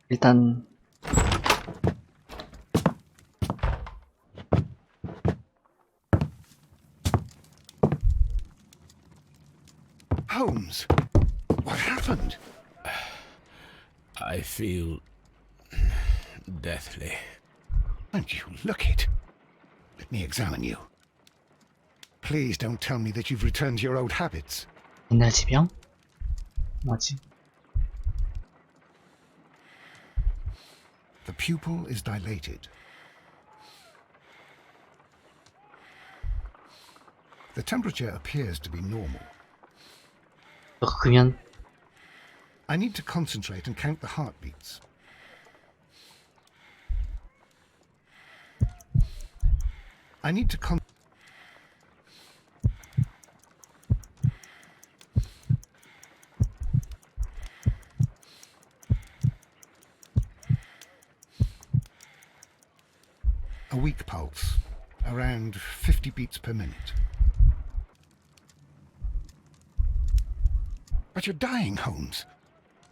일단 Holmes, what happened? I feel deathly. And you look it. Let me examine you. Please don't tell me that you've returned to your old habits. 옛날 지병? 뭐지? The pupil is dilated. The temperature appears to be normal. 그러면 I need to concentrate and count the heartbeats. I need to A weak pulse, around 50 beats per minute. But you're dying, Holmes.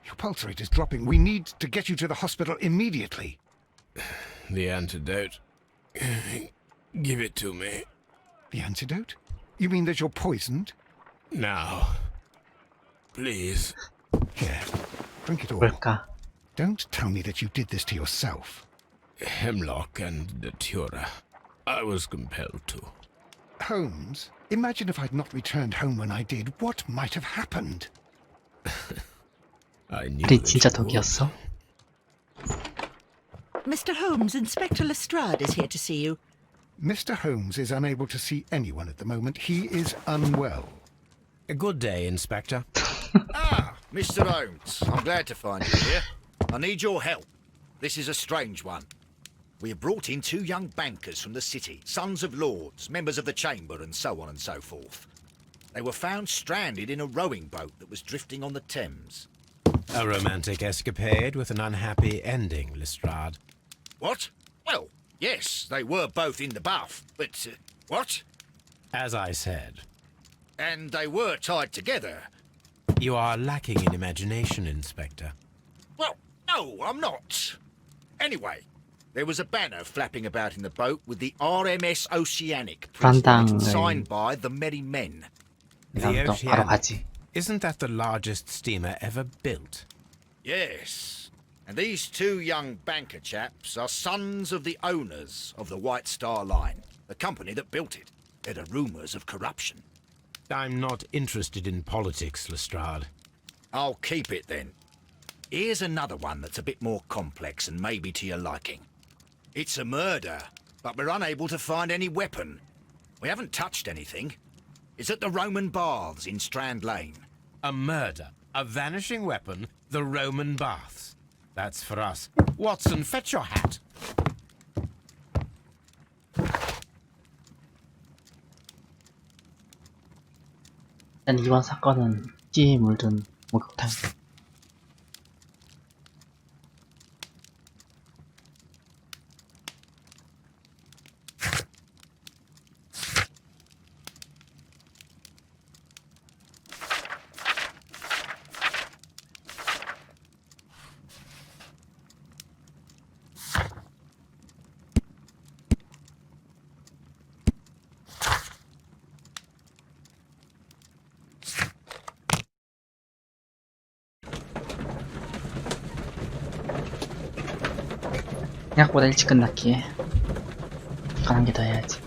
Your pulse rate is dropping. We need to get you to the hospital immediately. The antidote. Give it to me. The antidote? You mean that you're poisoned? Now. Please. Here, drink it all. 뭘까? Don't tell me that you did this to yourself. Hemlock and datura. I was compelled to. Holmes, imagine if I'd not returned home when I did. What might have happened? I knew 그래 that 진짜 you would. 독이었어? Mr. Holmes, Inspector Lestrade is here to see you. Mr. Holmes is unable to see anyone at the moment. He is unwell. A good day, Inspector. Ah, Mr. Holmes, I'm glad to find you here. I need your help. This is a strange one. We have brought in two young bankers from the city, sons of lords, members of the chamber, and so on and so forth. They were found stranded in a rowing boat that was drifting on the Thames. A romantic escapade with an unhappy ending, Lestrade. What? Well, yes, they were both in the bath, but... what? As I said, And they were tied together. you are lacking in imagination, Inspector. Well, no, I'm not. Anyway, there was a banner flapping about in the boat with the RMS Oceanic printed on it and 반당을- signed by the Merry Men. The 그냥 또 바로 Oceanic. 가지. Isn't that the largest steamer ever built? Yes. And these two young banker chaps are sons of the owners of the White Star Line, the company that built it. There are rumours of corruption. I'm not interested in politics, Lestrade. I'll keep it then. Here's another one that's a bit more complex and maybe to your liking. It's a murder, but we're unable to find any weapon. We haven't touched anything. It's at the Roman Baths in Strand Lane. A murder, a vanishing weapon, the Roman baths. That's for us. Watson, fetch your hat. 일단 이번 사건은 찌에 물든 목욕탕. 생각보다 일찍 끝났기에 이건 한 개 더 해야지.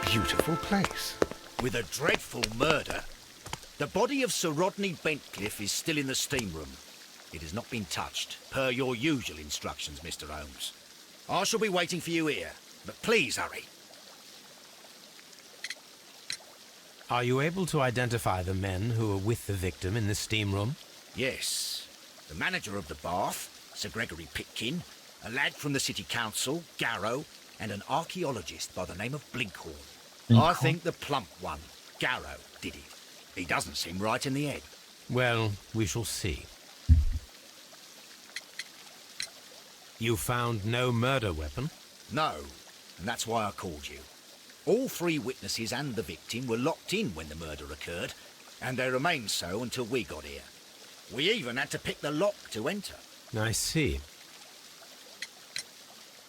Beautiful place. With a dreadful murder. The body of Sir Rodney Bentcliffe is still in the steam room. It has not been touched, per your usual instructions, Mr. Holmes. I shall be waiting for you here, but please hurry. Are you able to identify the men who were with the victim in the steam room? Yes. The manager of the bath, Sir Gregory Pitkin, a lad from the City Council, Garrow, and an archaeologist by the name of Blinkhorn. I think the plump one, Garrow, did it. He doesn't seem right in the head. Well, we shall see. You found no murder weapon? No, and that's why I called you. All three witnesses and the victim were locked in when the murder occurred, and they remained so until we got here. We even had to pick the lock to enter. I see.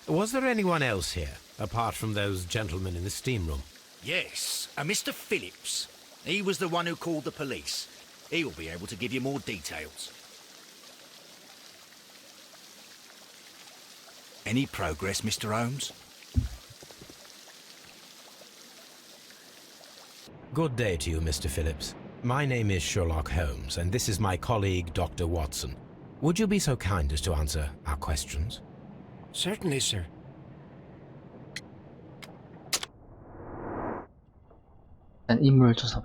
Was there anyone else here, apart from those gentlemen in the steam room? Yes, a Mr. Phillips. He was the one who called the police. He'll be able to give you more details. Any progress, Mr. Holmes? Good day to you, Mr. Phillips. My name is Sherlock Holmes, and this is my colleague, Dr. Watson. Would you be so kind as to answer our questions? Certainly, sir. 일단 인물 조사.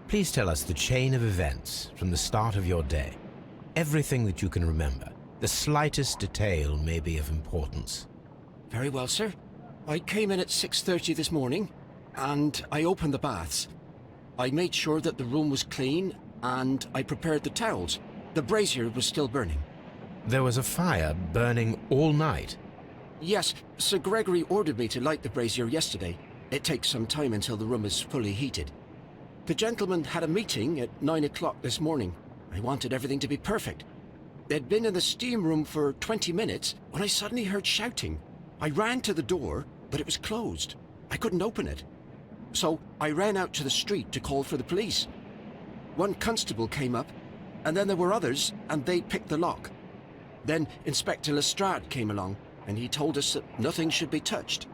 Please tell us the chain of events from the start of your day. Everything that you can remember. The slightest detail may be of importance. Very well, sir. I came in at 6:30 this morning, and I opened the baths. I made sure that the room was clean, and I prepared the towels. The brazier was still burning. There was a fire burning all night. Yes, Sir Gregory ordered me to light the brazier yesterday. It takes some time until the room is fully heated. The gentlemen had a meeting at 9 o'clock this morning. I wanted everything to be perfect. They'd been in the steam room for 20 minutes when I suddenly heard shouting. I ran to the door, but it was closed. I couldn't open it. So I ran out to the street to call for the police. One constable came up, and then there were others, and they picked the lock. Then Inspector Lestrade came along, and he told us that nothing should be touched.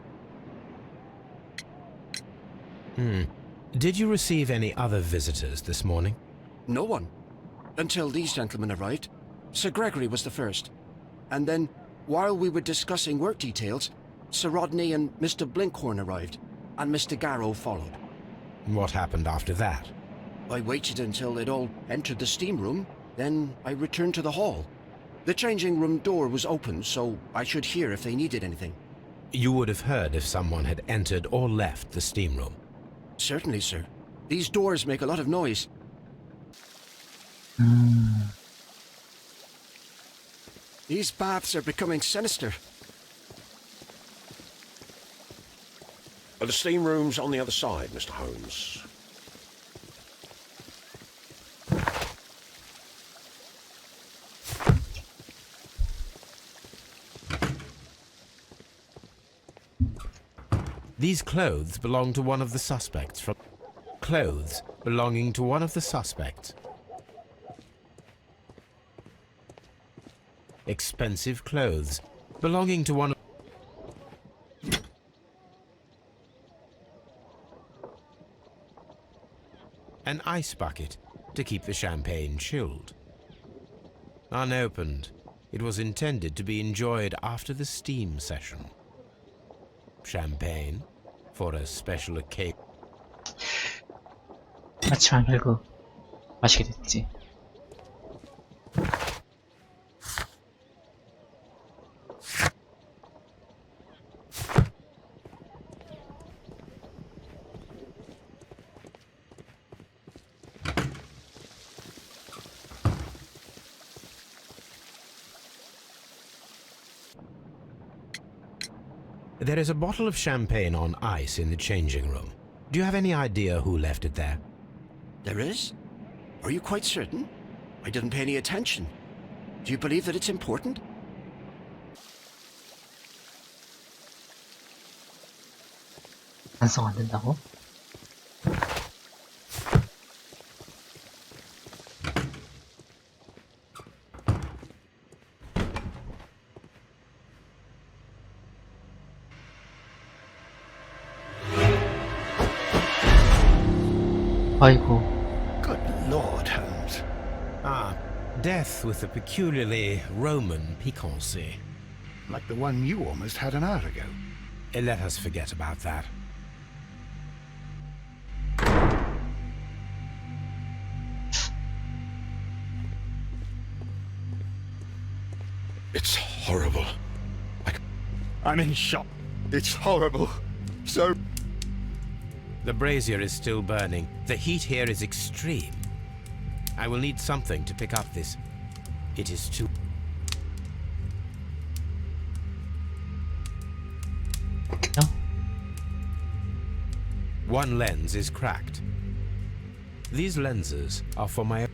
Did you receive any other visitors this morning? No one. Until these gentlemen arrived. Sir Gregory was the first. And then, while we were discussing work details, Sir Rodney and Mr. Blinkhorn arrived, and Mr. Garrow followed. What happened after that? I waited until they'd all entered the steam room, then I returned to the hall. The changing room door was open, so I should hear if they needed anything. You would have heard if someone had entered or left the steam room. Certainly, sir. These doors make a lot of noise. These baths are becoming sinister. The steam room's on the other side, Mr. Holmes. These clothes belong to one of the suspects from... Clothes belonging to one of the suspects. Expensive clothes belonging to one of... An ice bucket to keep the champagne chilled. Unopened, it was intended to be enjoyed after the steam session. Champagne for a special occasion. 마치만 결국 마시게 됐지. There is a bottle of champagne on ice in the changing room. Do you have any idea who left it there? There is? Are you quite certain? I didn't pay any attention. Do you believe that it's important? 완성 안 된다고? 아이고. Good Lord, Holmes. death with a peculiarly Roman piquancy. Like the one you almost had an hour ago. Let us forget about that. It's horrible. I'm in shock. It's horrible. So... The brazier is still burning. The heat here is extreme. I will need something to pick up this. It is too... No? One lens is cracked. These lenses are for my...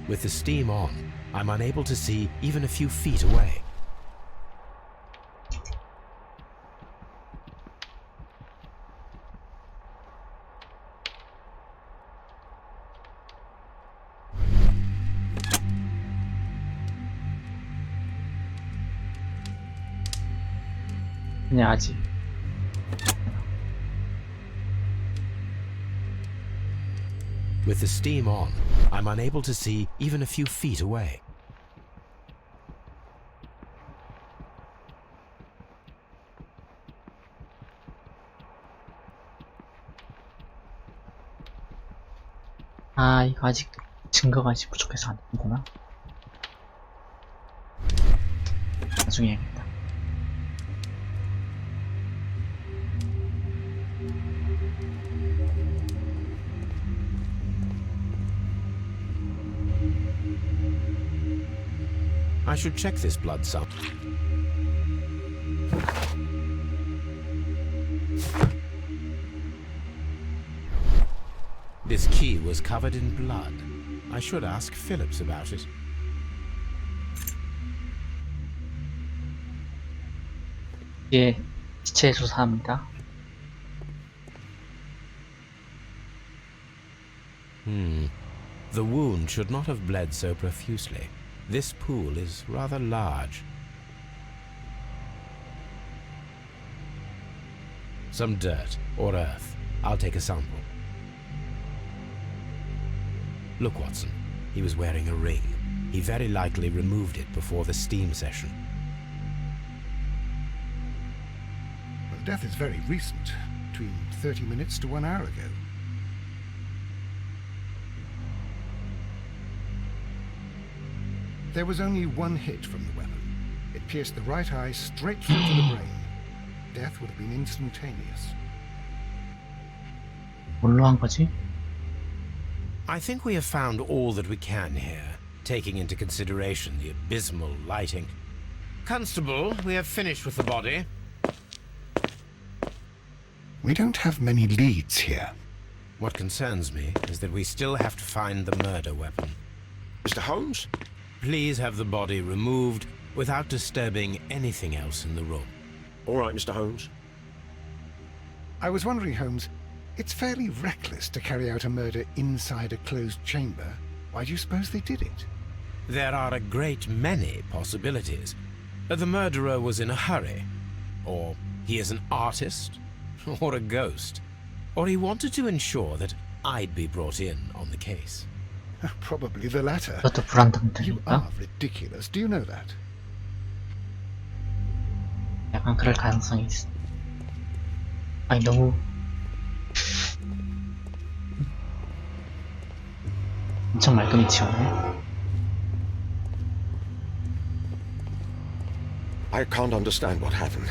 With the steam on, I'm unable to see even a few feet away. 그냥 아직. With the steam on, I'm unable to see even a few feet away. 아, 이거 아직 증거가 아직 부족해서 안 되는구나. 나중에 해야겠다. I should check this blood sample. This key was covered in blood. I should ask Phillips about it. 예, 시체 조사합니다. The wound should not have bled so profusely. This pool is rather large. Some dirt or earth. I'll take a sample. Look, Watson. He was wearing a ring. He very likely removed it before the steam session. Well, death is very recent. Between 30 minutes to 1 hour ago. There was only one hit from the weapon. It pierced the right eye straight through to the brain. Death would have been instantaneous. 뭘로 한 거지? I think we have found all that we can here, taking into consideration the abysmal lighting. Constable, we have finished with the body. We don't have many leads here. What concerns me is that we still have to find the murder weapon. Mr. Holmes? Please have the body removed without disturbing anything else in the room. All right, Mr. Holmes. I was wondering, Holmes, it's fairly reckless to carry out a murder inside a closed chamber. Why do you suppose they did it? There are a great many possibilities. The murderer was in a hurry, or he is an artist, or a ghost, or he wanted to ensure that I'd be brought in on the case. Probably the latter. 그것도 You 불안정되니까. are ridiculous. Do you know that? 약간 그럴 가능성이 있어. 아니, 너무. 엄청 말끔히 치웠네. I can't understand what happened.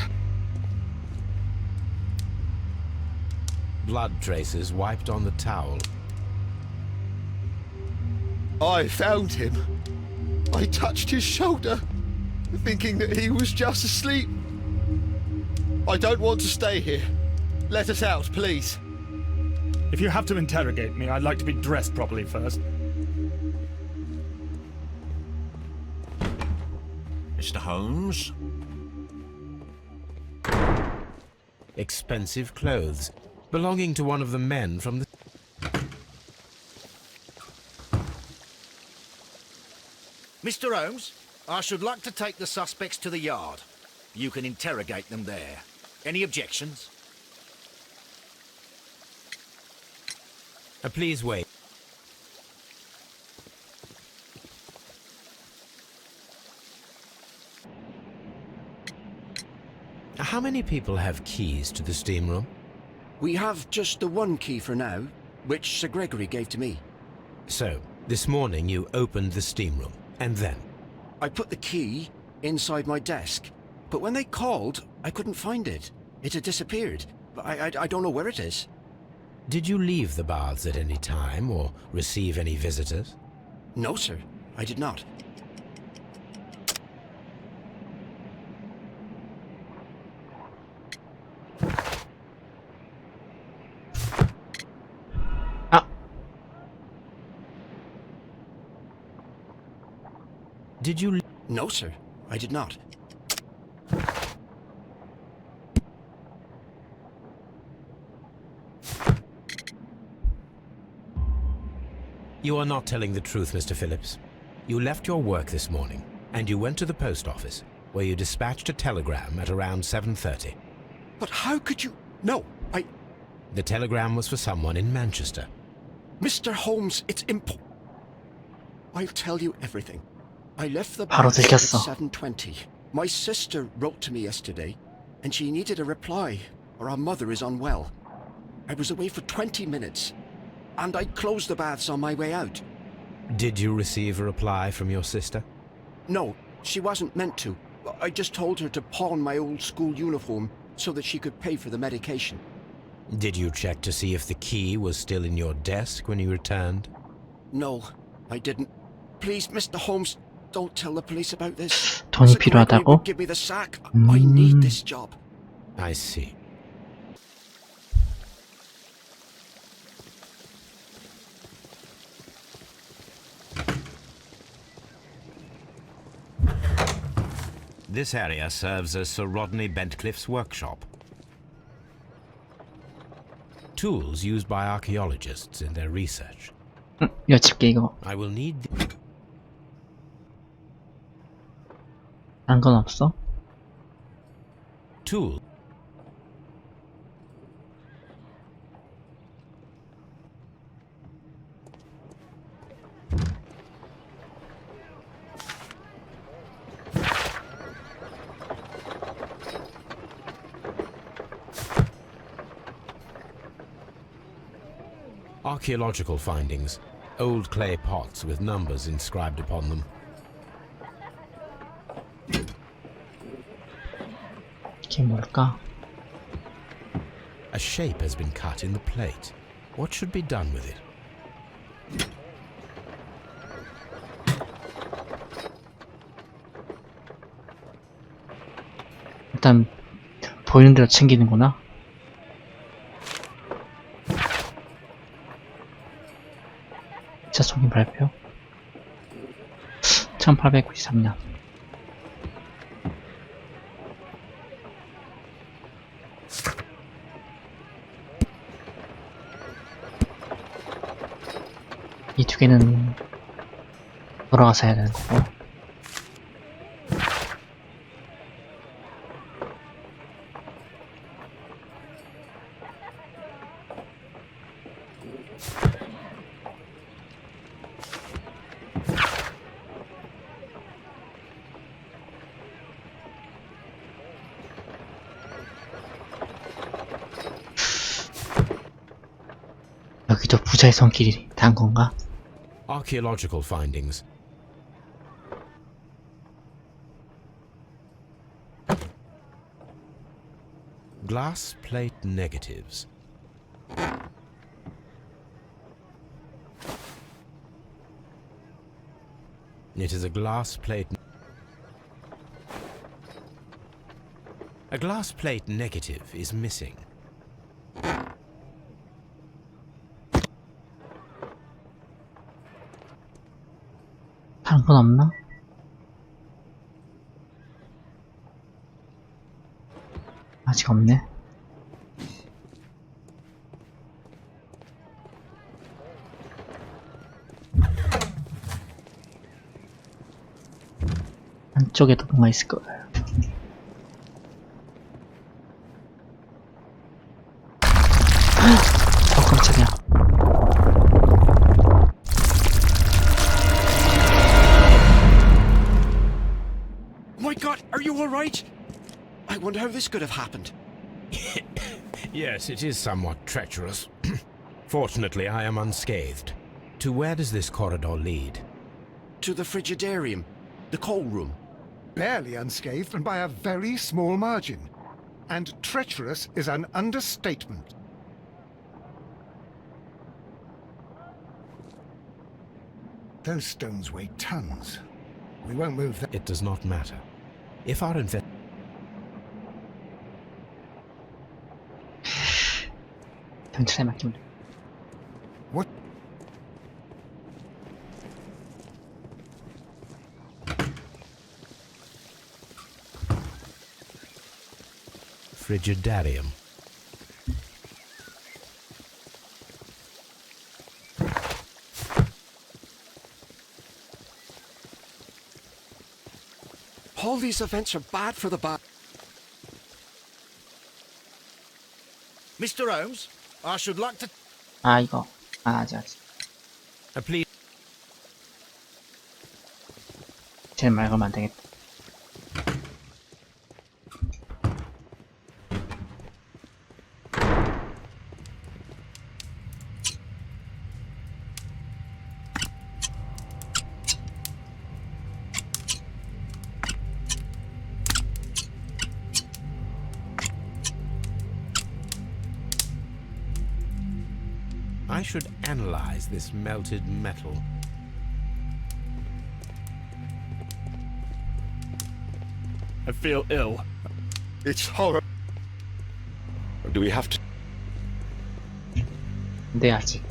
Blood traces wiped on the towel. I found him. I touched his shoulder, thinking that he was just asleep. I don't want to stay here. Let us out, please. If you have to interrogate me, I'd like to be dressed properly first. Mr. Holmes? Expensive clothes, belonging to one of the men from the... Mr. Holmes? I should like to take the suspects to the yard. You can interrogate them there. Any objections? Please wait. How many people have keys to the steam room? We have just the one key for now, which Sir Gregory gave to me. So, this morning you opened the steam room, and then? I put the key inside my desk, but when they called, I couldn't find it. It had disappeared. I don't know where it is. Did you leave the baths at any time, or receive any visitors? No, sir, I did not. 아! Did you... No, sir, I did not. You are not telling the truth, Mr. Phillips. You left your work this morning, and you went to the post office, where you dispatched a telegram at around 7:30. But how could you... No, The telegram was for someone in Manchester. Mr. Holmes, it's I'll tell you everything. I left the 바로 bank at 들켰어. 7:20. My sister wrote to me yesterday, and she needed a reply, or our mother is unwell. I was away for 20 minutes, and I closed the baths on my way out. Did you receive a reply from your sister? No, she wasn't meant to. I just told her to pawn my old school uniform so that she could pay for the medication. Did you check to see if the key was still in your desk when you returned? No, I didn't. Please, Mr. Holmes, don't tell the police about this. 돈이 Sir Gregory 필요하다고? would give me the sack. I need this job. I see. This area serves as Sir Rodney Bentcliffe's workshop. Tools used by archaeologists in their research. 여집게 이거. I will need... 딴 건 없어? Tool. Archaeological findings. Old clay pots with numbers inscribed upon them. 이게 뭘까? A shape has been cut in the plate. What should be done with it? 일단 보이는 대로 챙기는구나. 자, 송인 발표. 1893년. 이 두 개는 돌아가서 해야 되는 거고. 여기도 부자의 손길이 단 건가? Archaeological findings. Glass plate negatives. It is a glass plate. A glass plate negative is missing. 다른 건 없나? 아직 없네. 이쪽에도 뭔가 있을 거예요. 깜짝이야. My God, are you all right? I wonder how this could have happened. Yes, it is somewhat treacherous. Fortunately, I am unscathed. To where does this corridor lead? To the frigidarium, the coal room. Barely unscathed and by a very small margin. And treacherous is an understatement. Those stones weigh tons. We won't move them. It does not matter. If our 경찰에 맡기면 돼. What? frigidarium. All these events are bad for the bad. Mr. Holmes, I should like to... 아, 이거. 아, 아직. Please. 제일 말 걸면 안 되겠다. I should analyze this melted metal. I feel ill. It's horrible. Do we have to? 네, 아직.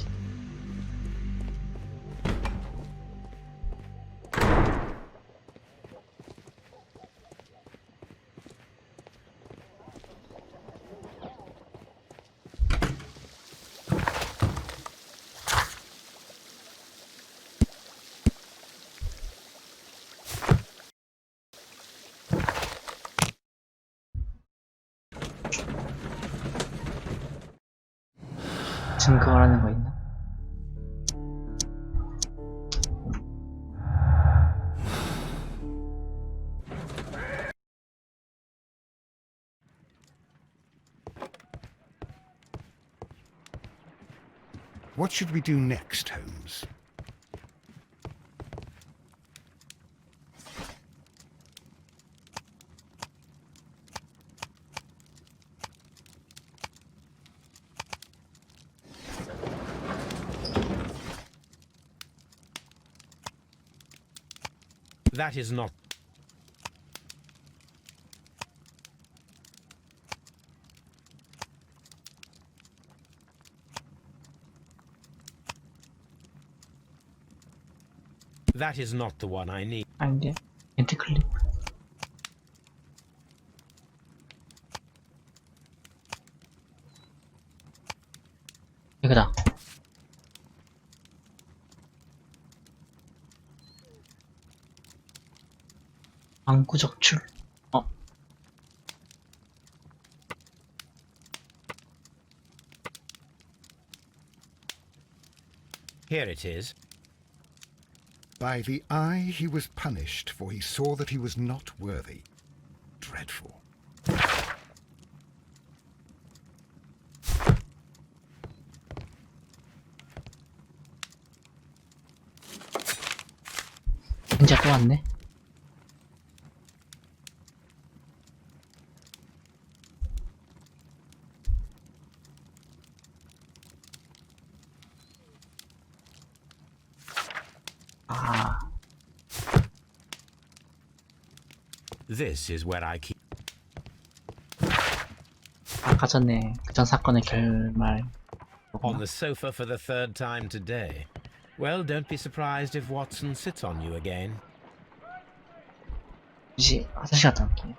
증거라는 거 있나? What should we do next, Holmes? That is not. That is not the one I need. 아닌데? 엔티클립? 이거다. 방구적출. Here it is. By the eye he was punished, for he saw that he was not worthy. Dreadful. 진짜 또 왔네. 아, This is where I keep. 아까 전에 전 사건의 결말. On the sofa for the third time today. Well, don't be surprised if Watson sits on you again. 이제 화장실 갔다 올게.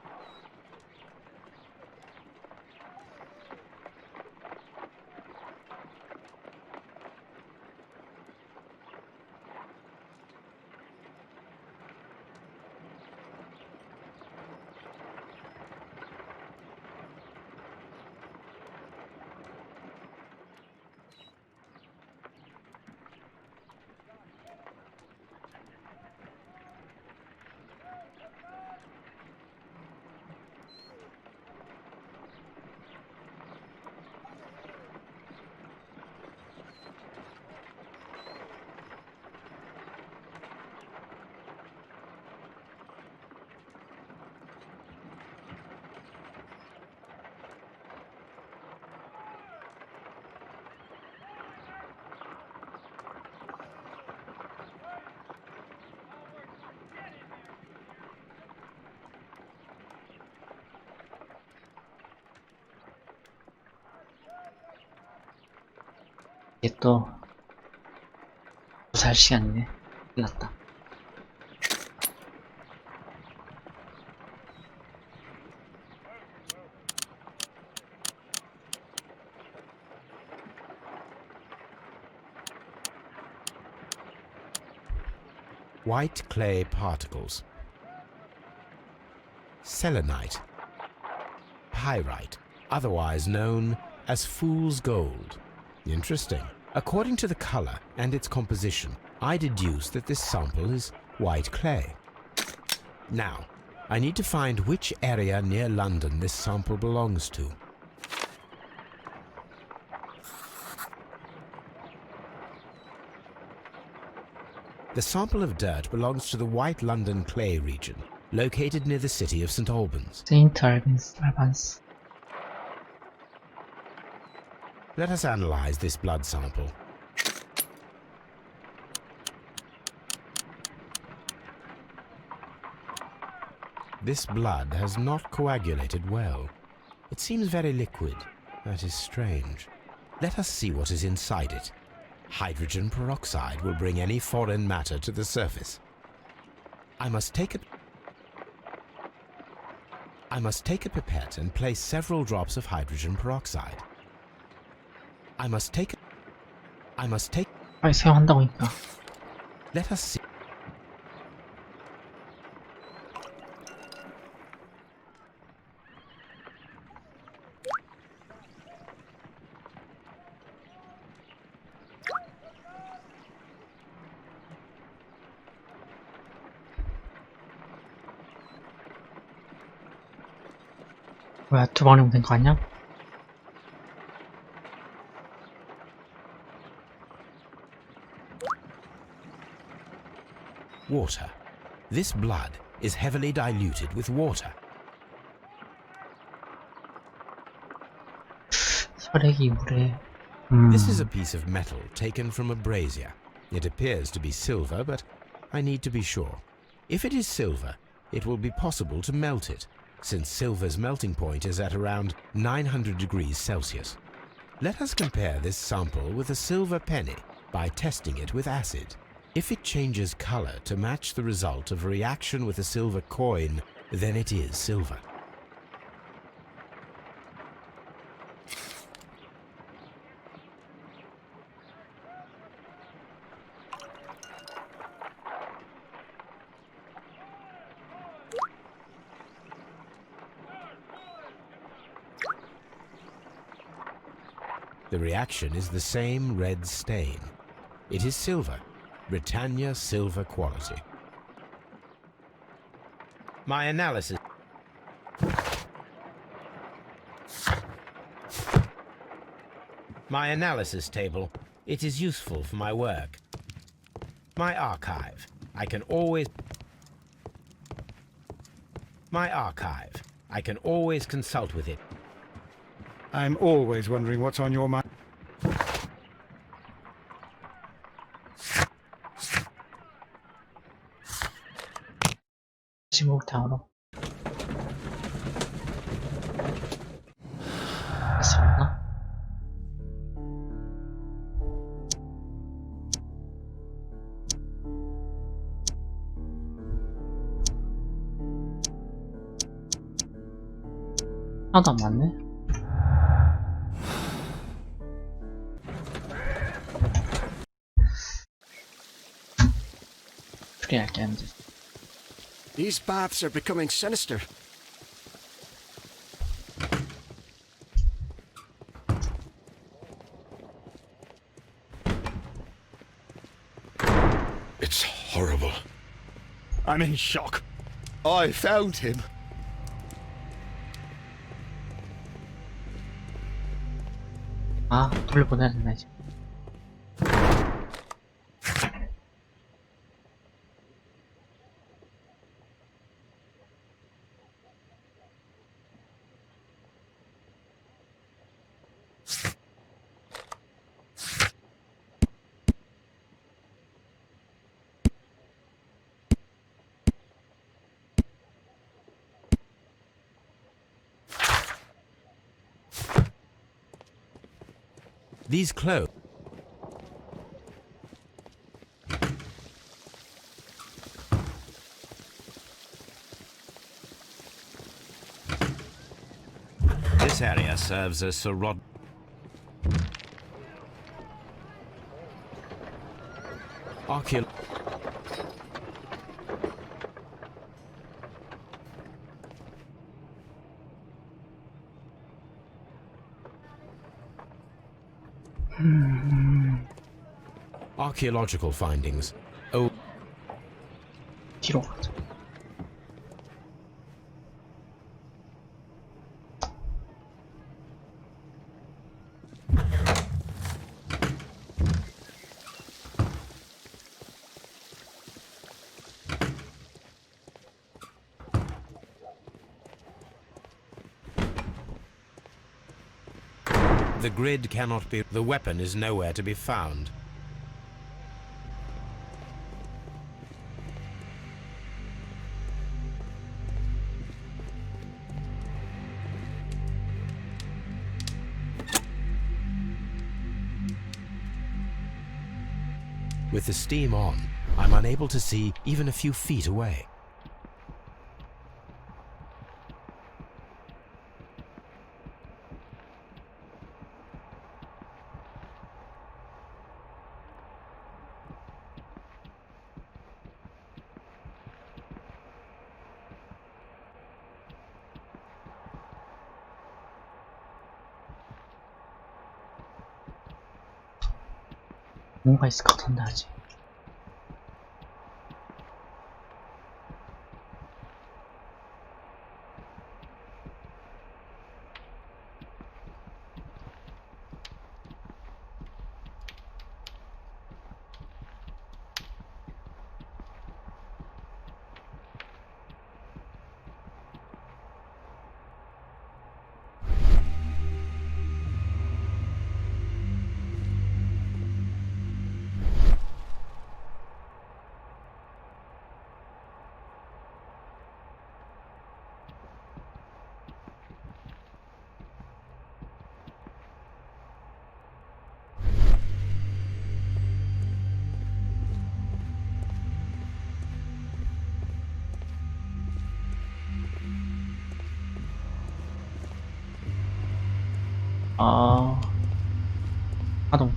이게 또 살 시간이네. 끝났다. White clay particles. Selenite. Pyrite, otherwise known as fool's gold. Interesting. According to the color and its composition, I deduce that this sample is white clay. Now, I need to find which area near London this sample belongs to. The sample of dirt belongs to the White London clay region, located near the city of St. Albans. Saint Albans. Let us analyze this blood sample. This blood has not coagulated well. It seems very liquid. That is strange. Let us see what is inside it. Hydrogen peroxide will bring any foreign matter to the surface. I must take a pipette and place several drops of hydrogen peroxide. I must take. 빨리 사용한다고니까. Let us see. 뭐야, 2번이면 된 거 아니야? Water. This blood is heavily diluted with water. 혈액이 물에. This is a piece of metal taken from a brazier. It appears to be silver, but I need to be sure. If it is silver, it will be possible to melt it, since silver's melting point is at around 900 degrees Celsius. Let us compare this sample with a silver penny by testing it with acid. If it changes color to match the result of a reaction with a silver coin, then it is silver. The reaction is the same red stain. It is silver, Britannia silver quality. My analysis. My analysis table. It is useful for my work. My archive. I can always consult with it. I'm always wondering what's on your mind. 목욕탕으로. 됐습니다. 하나도 안 맞네. 프리할게 안 돼. These baths are becoming sinister. It's horrible. I'm in shock. I found him. 아, 돌려보내야 된다, 이제. These clothes. This area serves as Sir Rod... Archaeo... Archaeological findings. Oh, 뒤로 가자. the grid cannot be... The weapon is nowhere to be found. With the steam on, I'm unable to see even a few feet away. 뭔가 있을 것 같은데 아직. 하동.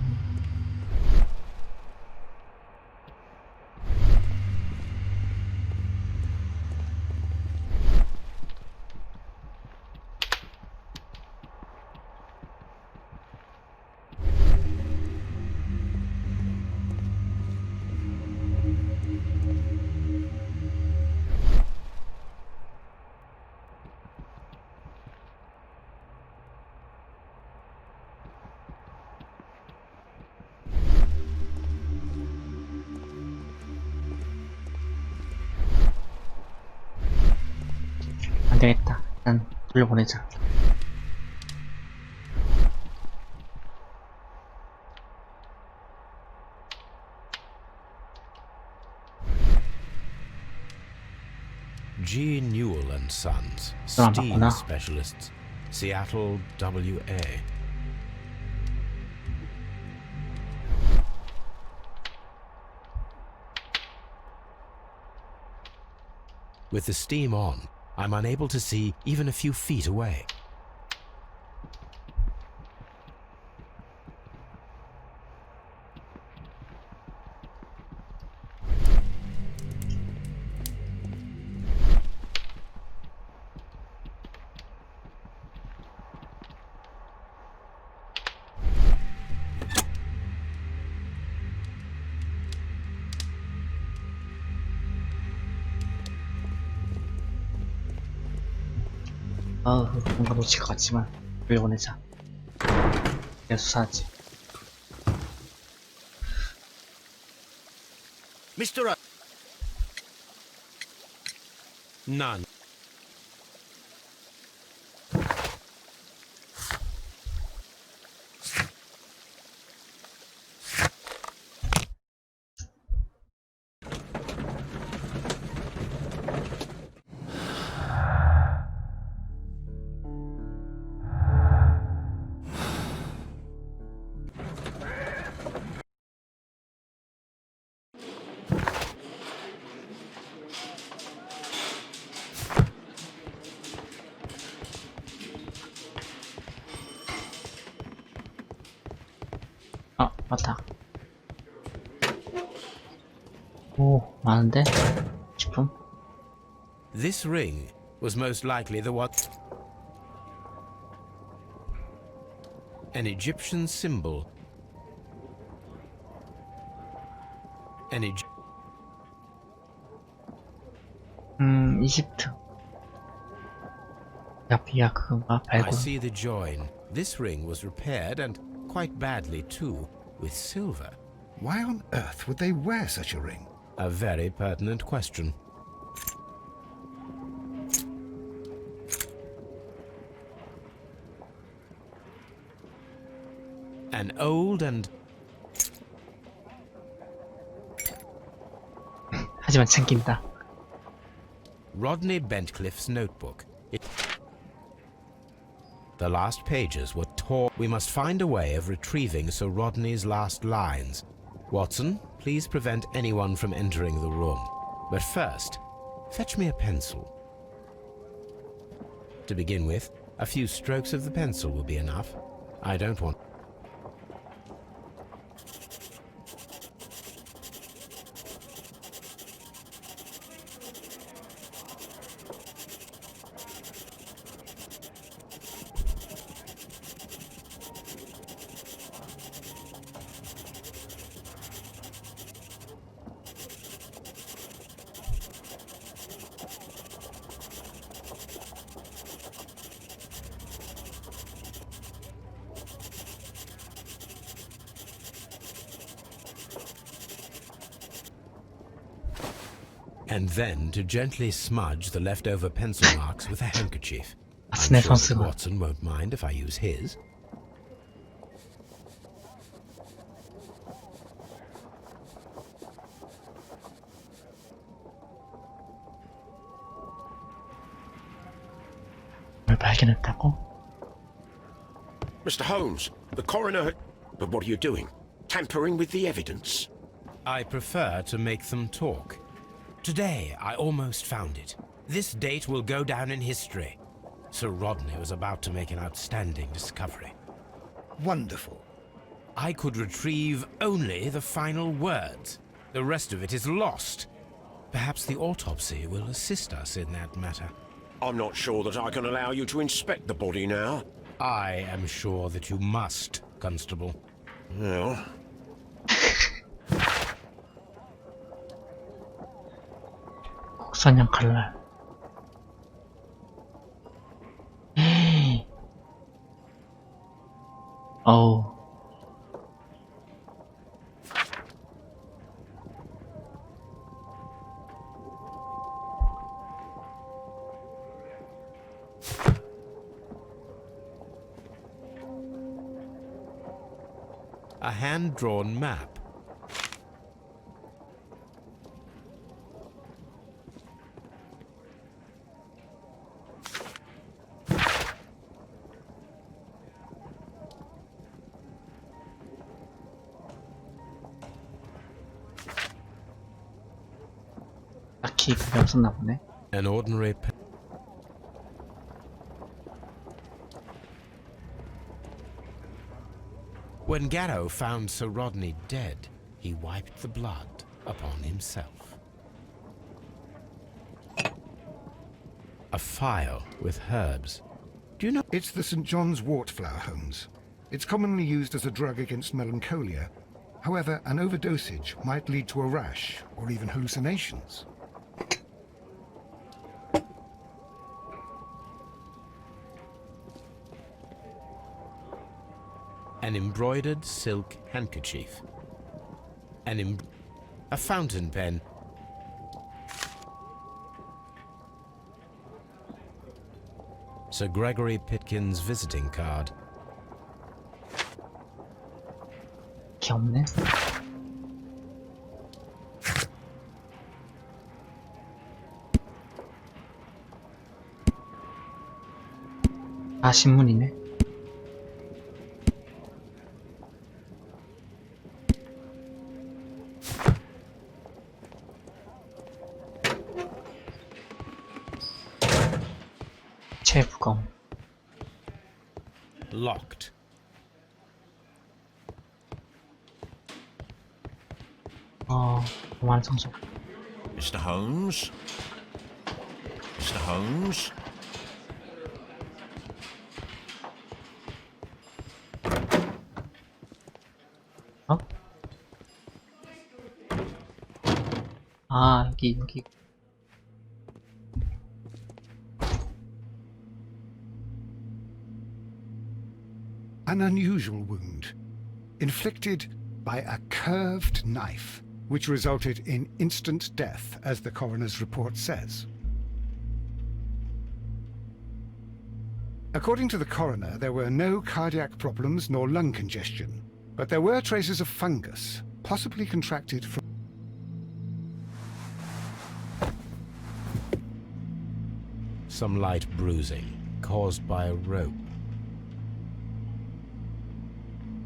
안되겠다. 일단 돌려보내자. G. Newell and Sons, 안 steam 봤구나. specialists, Seattle, WA. With the steam on, I'm unable to see even a few feet away. 뭔가 놓칠 것 같지만 돌려보내자. 내가 수사하지. Mr. O. None. 맞다. 오, 많은데? 식품? This ring was most likely the one. An Egyptian symbol. An 이집트. 야피야 그건가? I 발굴. see the join. This ring was repaired, and quite badly too, with silver. Why on earth would they wear such a ring? A very pertinent question. An old and 하지만 챙긴다. Rodney Bentcliffe's notebook. The last pages were torn. We must find a way of retrieving Sir Rodney's last lines. Watson, please prevent anyone from entering the room. But first, fetch me a pencil. To begin with, a few strokes of the pencil will be enough. I don't want... And then to gently smudge the leftover pencil marks with a handkerchief. I'm 내 sure that 선수가. Watson won't mind if I use his. 뭘 발견했다고? Mr. Holmes, the coroner... But what are you doing? Tampering with the evidence? I prefer to make them talk. Today, I almost found it. This date will go down in history. Sir Rodney was about to make an outstanding discovery. Wonderful. I could retrieve only the final words. The rest of it is lost. Perhaps the autopsy will assist us in that matter. I'm not sure that I can allow you to inspect the body now. I am sure that you must, Constable. Well, 국선형 칼날. 어우. A hand-drawn map. 딱히 그게 없었나 보네. An ordinary When Garrow found Sir Rodney dead, he wiped the blood upon himself. A phial with herbs. Do you know? It's the St. John's wort flower, Holmes. It's commonly used as a drug against melancholia. However, an overdosage might lead to a rash or even hallucinations. An embroidered silk handkerchief. A fountain pen. Sir Gregory Pitkin's visiting card. 게 없네. 아, 신문이네. 최부검. Locked. 그만 청소. Mr. Holmes? Mr. Holmes? 어? 아, 여기. An unusual wound, inflicted by a curved knife, which resulted in instant death, as the coroner's report says. According to the coroner, there were no cardiac problems nor lung congestion, but there were traces of fungus, possibly contracted from... Some light bruising caused by a rope.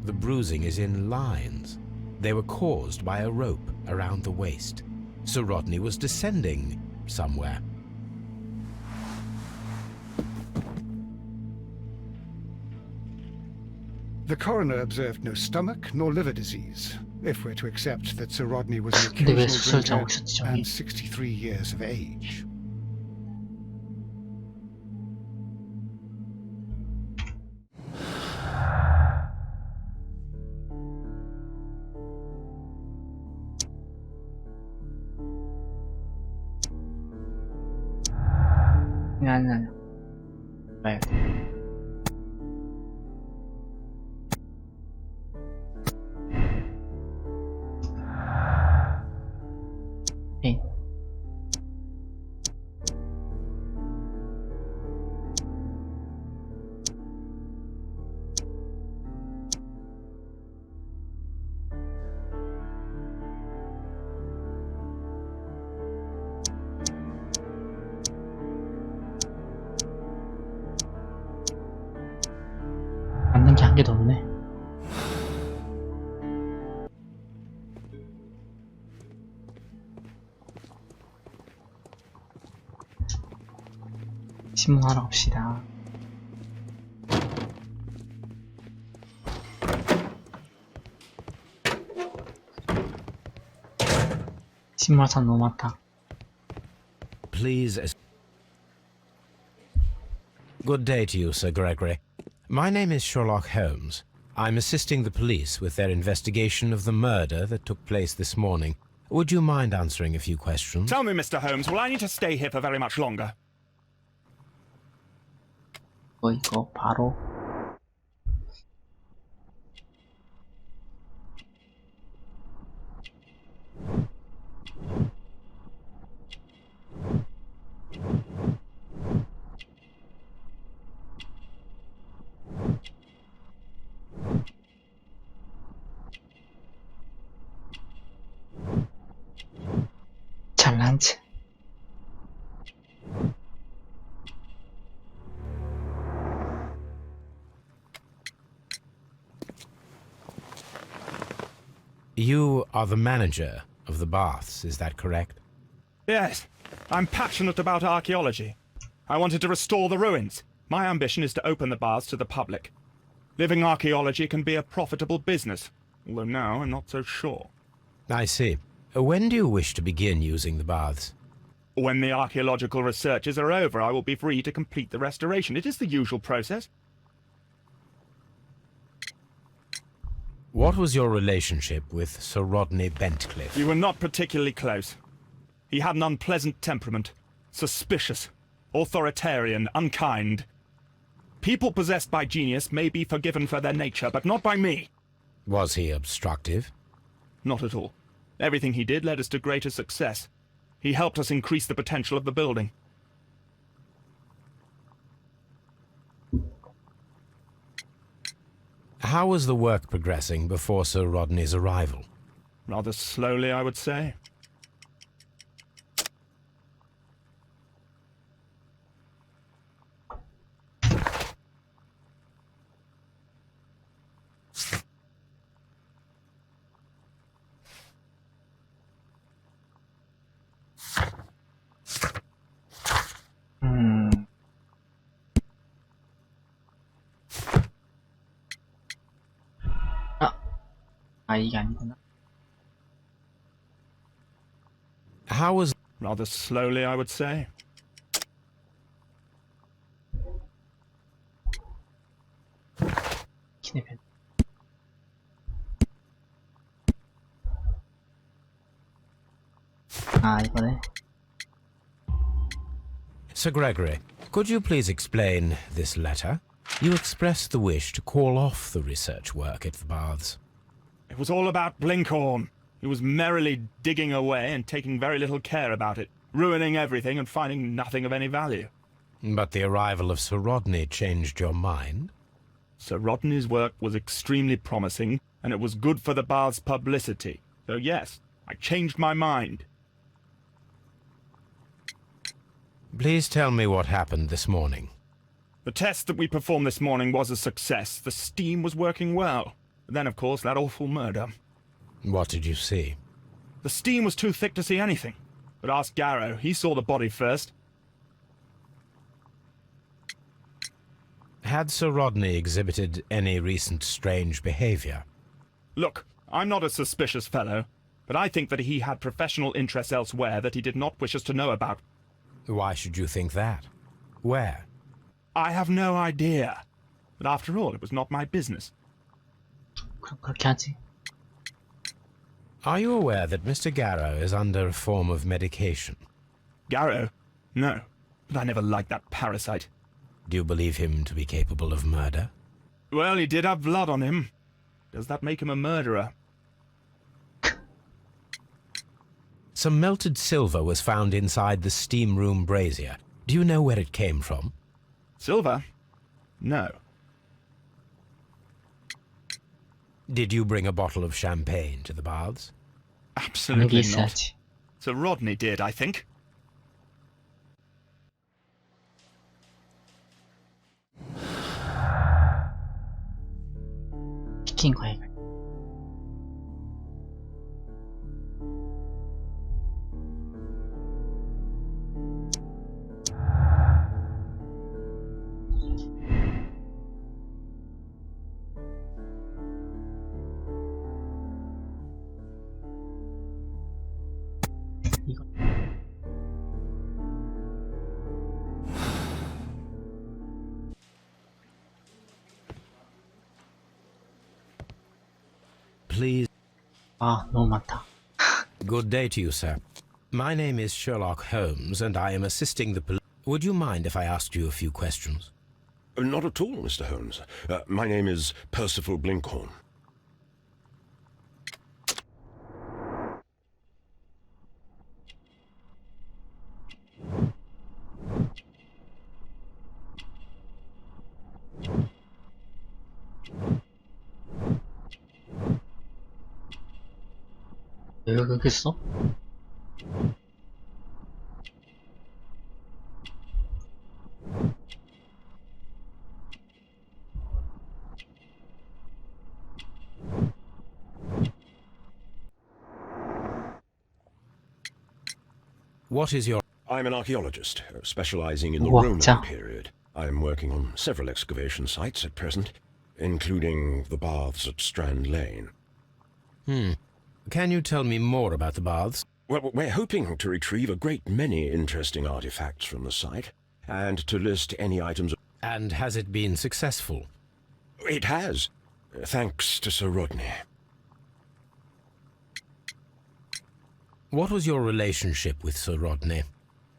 The bruising is in lines. They were caused by a rope around the waist. Sir Rodney was descending somewhere. The coroner observed no stomach nor liver disease, if we're to accept that Sir Rodney was an 근데 왜 occasional 수술자고 drinker 있었지, 저기? and 63 years of age. 아니. 왜? 에이. 맞는 게 한 개도 없네. 신문하러 갑시다. 신문사 너무 많다. Please. Good day to you, Sir Gregory. My name is Sherlock Holmes. I'm assisting the police with their investigation of the murder that took place this morning. Would you mind answering a few questions? Tell me, Mr. Holmes, will I need to stay here for very much longer? 이거 바로 잘난 체. You are the manager of the baths, is that correct? Yes, I'm passionate about archaeology. I wanted to restore the ruins. My ambition is to open the baths to the public. Living archaeology can be a profitable business, although now I'm not so sure. I see. When do you wish to begin using the baths? When the archaeological researches are over, I will be free to complete the restoration. It is the usual process. What was your relationship with Sir Rodney Bentcliffe? We were not particularly close. He had an unpleasant temperament, suspicious, authoritarian, unkind. People possessed by genius may be forgiven for their nature, but not by me. Was he obstructive? Not at all. Everything he did led us to greater success. He helped us increase the potential of the building. How was the work progressing before Sir Rodney's arrival? Rather slowly, I would say. 아, 이게 아니구나. How was... Rather slowly, I would say. 키네벨. 아, 이거네. Sir Gregory, could you please explain this letter? You expressed the wish to call off the research work at the baths. It was all about Blinkhorn. He was merrily digging away and taking very little care about it, ruining everything and finding nothing of any value. But the arrival of Sir Rodney changed your mind? Sir Rodney's work was extremely promising, and it was good for the bath's publicity. So yes, I changed my mind. Please tell me what happened this morning. The test that we performed this morning was a success. The steam was working well. But then, of course, that awful murder. What did you see? The steam was too thick to see anything. But ask Garrow. He saw the body first. Had Sir Rodney exhibited any recent strange behavior? Look, I'm not a suspicious fellow, but I think that he had professional interests elsewhere that he did not wish us to know about. Why should you think that? Where? I have no idea. But after all, it was not my business. 그럼 그렇게 하지. Are you aware that Mr. Garrow is under a form of medication? Garrow? No. But I never liked that parasite. Do you believe him to be capable of murder? Well, he did have blood on him. Does that make him a murderer? Some melted silver was found inside the steam room brazier. Do you know where it came from? Silver? No. Did you bring a bottle of champagne to the baths? Absolutely 여기 not. 있어야지. Sir Rodney did, I think. 시킨 거야, 이걸. 이거. Please. 아, 너무 많다. Good day to you, sir. My name is Sherlock Holmes, and I am assisting the police. Would you mind if I asked you a few questions? Not at all, Mr. Holmes. My name is Percival Blinkhorn. 왜 여기 있어? What is your... I'm an archaeologist, specializing in the Wow, Roman 자. period. I'm working on several excavation sites at present, including the baths at Strand Lane. Can you tell me more about the baths? Well, we're hoping to retrieve a great many interesting artifacts from the site, and to list any items... And has it been successful? It has, thanks to Sir Rodney. What was your relationship with Sir Rodney?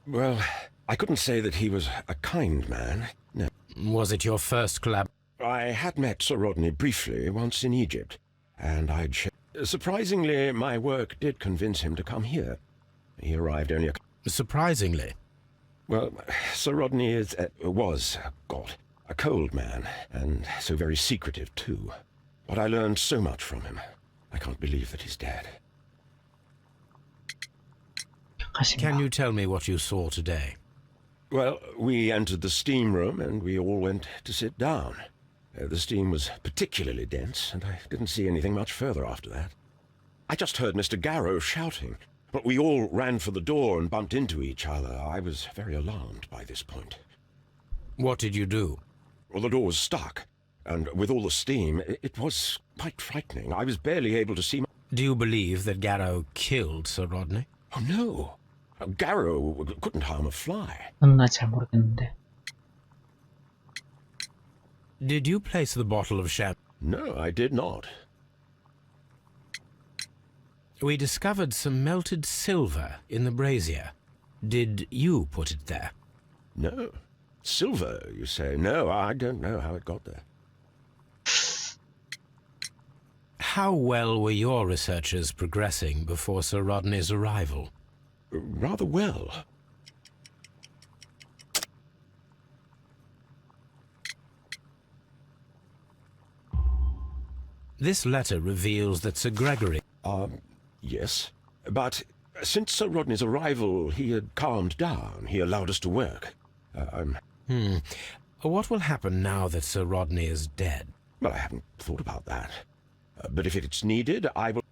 Well, I couldn't say that he was a kind man. No. Was it your first collab... I had met Sir Rodney briefly once in Egypt, and surprisingly, my work did convince him to come here. He arrived only Surprisingly? Well, Sir Rodney was a cold man, and so very secretive too. But I learned so much from him. I can't believe that he's dead. Can you tell me what you saw today? Well, we entered the steam room and we all went to sit down. The steam was particularly dense, and I didn't see anything much further after that. I just heard Mr. Garrow shouting, but we all ran for the door and bumped into each other. I was very alarmed by this point. What did you do? Well, the door was stuck, and with all the steam, it was quite frightening. I was barely able to see... Do you believe that Garrow killed Sir Rodney? Oh, no. Garrow couldn't harm a fly. 그건 나 잘 모르겠는데. Did you place the bottle of champagne? No, I did not. We discovered some melted silver in the brazier. Did you put it there? No. Silver, you say? No, I don't know how it got there. How well were your researchers progressing before Sir Rodney's arrival? Rather well. This letter reveals that Sir Gregory... Yes. But since Sir Rodney's arrival, he had calmed down. He allowed us to work. What will happen now that Sir Rodney is dead? Well, I haven't thought about that. But if it's needed, I will...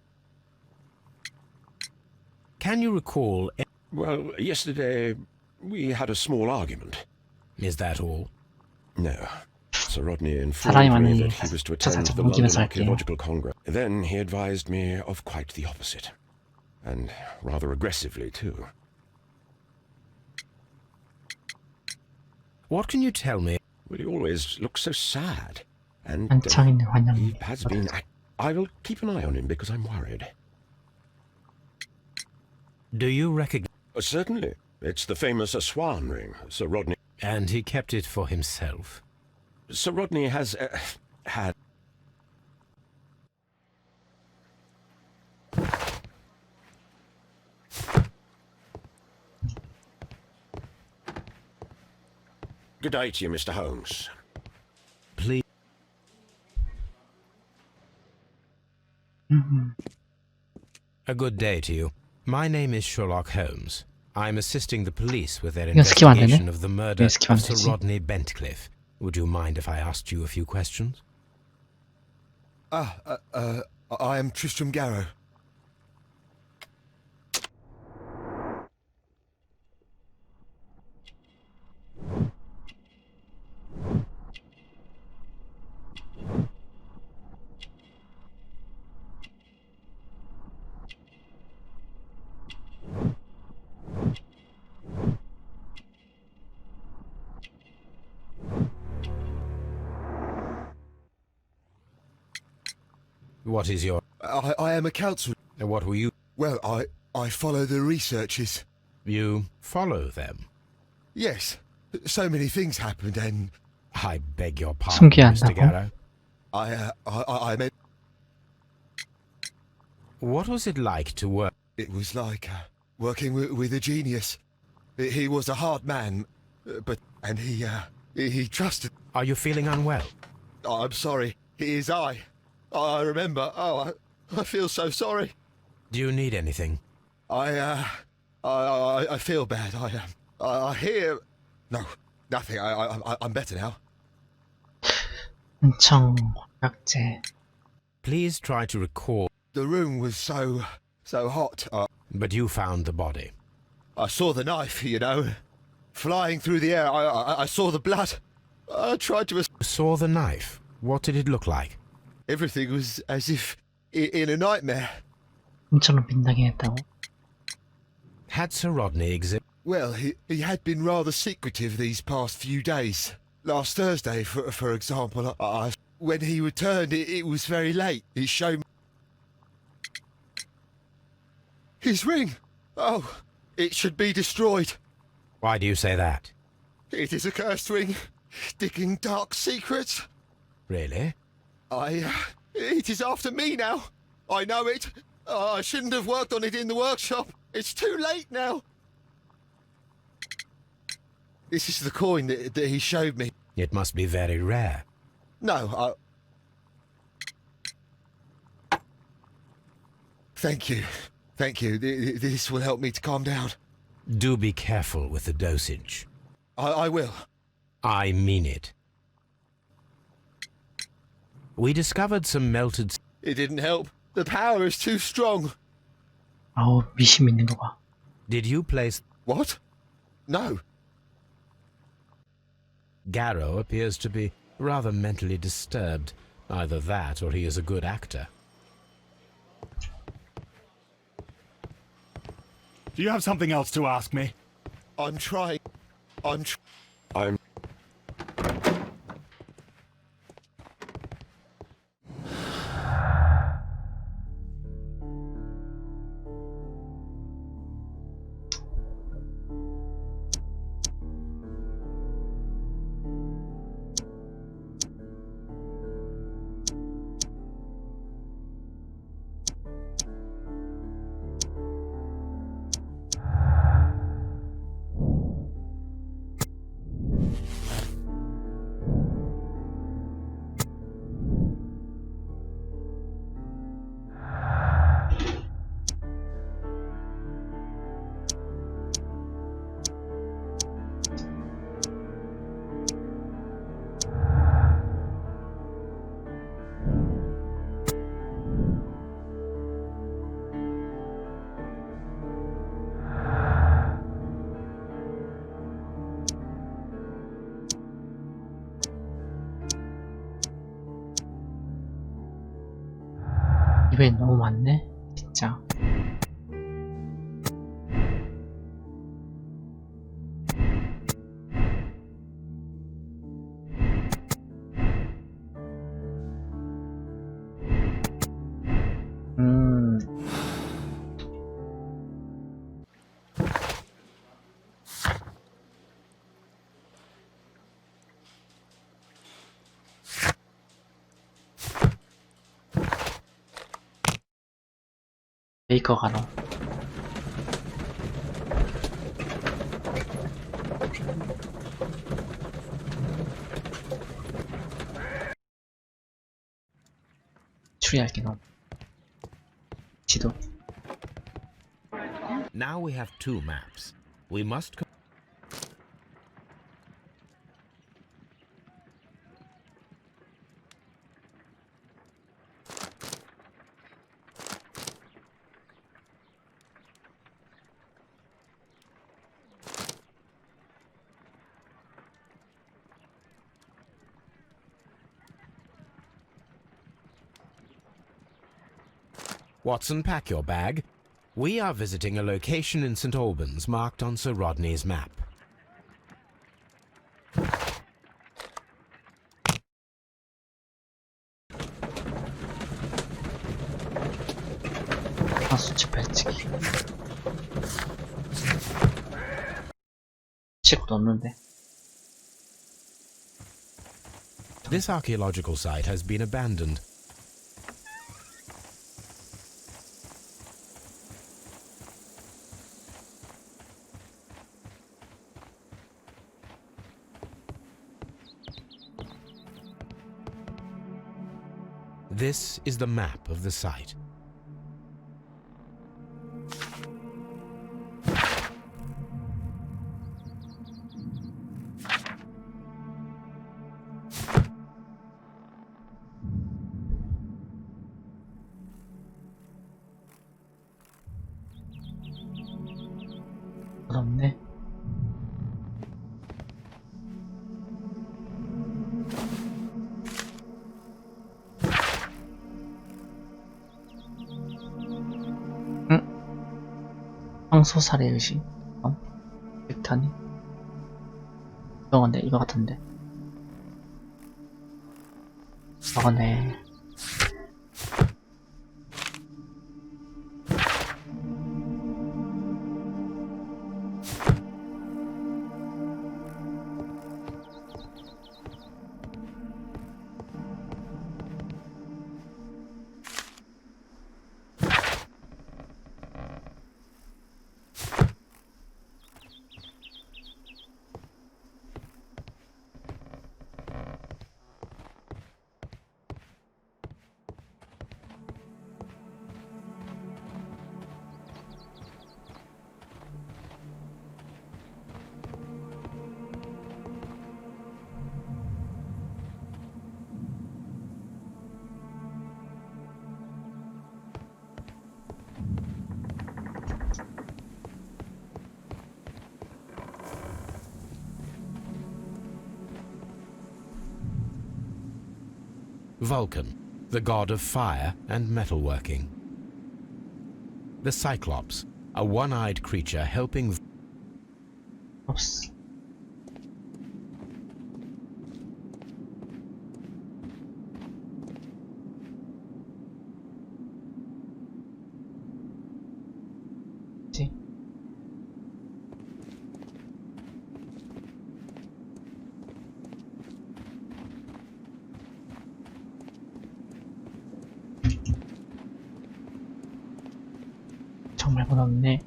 Can you recall... Well, yesterday, we had a small argument. Is that all? No. Sir Rodney 사람이 informed me 많으니 that he was to attend 살짝 the London 넘기면서 할게요. Archaeological Congress. Then he advised me of quite the opposite. And rather aggressively, too. What can you tell me? Well, he always looks so sad. And 한창 있는 환영. he has been... I will keep an eye on him because I'm worried. Do you recognize... Certainly. It's the famous swan ring, Sir Rodney. And he kept it for himself. Sir Rodney has had... Good day to you, Mr. Holmes. Please... A good day to you. My name is Sherlock Holmes. I'm assisting the police with their 이거 스킵 안 되네? investigation of the murder 왜 스킵 안 of Sir 되지? Rodney Bentcliffe. Would you mind if I asked you a few questions? I am Tristram Garrow. What is your... I am a counsel. What were you... Well, I follow the researches. You follow them? Yes. So many things happened and I beg your pardon, 숨겨야 Mr. 한다고? Garrow. I meant What was it like to work... it was like working with a genius. He was a hard man, and he trusted. Are you feeling unwell? Oh, I'm sorry. It is I. I remember. Oh, I feel so sorry. Do you need anything? I feel bad. I hear. No, nothing. I'm better now. 엄청 약제. Please try to recall... The room was so hot. But you found the body. I saw the knife, you know, flying through the air. I saw the blood. I tried to... You saw the knife. What did it look like? Everything was as if in a nightmare. 엄청 빛나게 했다고? Had Sir Rodney exhibited... Well, he had been rather secretive these past few days. Last Thursday, for example, when he returned, it was very late. He showed me his ring. Oh, it should be destroyed. Why do you say that? It is a cursed ring, digging dark secrets. Really? It is after me now. I know it. I shouldn't have worked on it in the workshop. It's too late now. This is the coin that he showed me. It must be very rare. No, Thank you. Thank you. This will help me to calm down. Do be careful with the dosage. I will. I mean it. We discovered some melted... It didn't help. The power is too strong. 아우 미심 있는 거 봐. Did you place... What? No. Garrow appears to be rather mentally disturbed. Either that or he is a good actor. Do you have something else to ask me? I'm trying. I'm. 이번엔 너무 많네 진짜. 베이커 가노. 추리할게 너. 지도. Now we have two maps. We must. Watson, pack your bag. We are visiting a location in St. Albans marked on Sir Rodney's map. 수치 발치기. 치고도 없는데. This archaeological site has been abandoned. This is the map of the site. 없네. 황소살의 의식. 벡터니? 이거건데 이거 같은데. 이거네. Vulcan, the god of fire and metalworking. The Cyclops, a one-eyed creature helping... 없어. 뭐지? 정말 문 없네.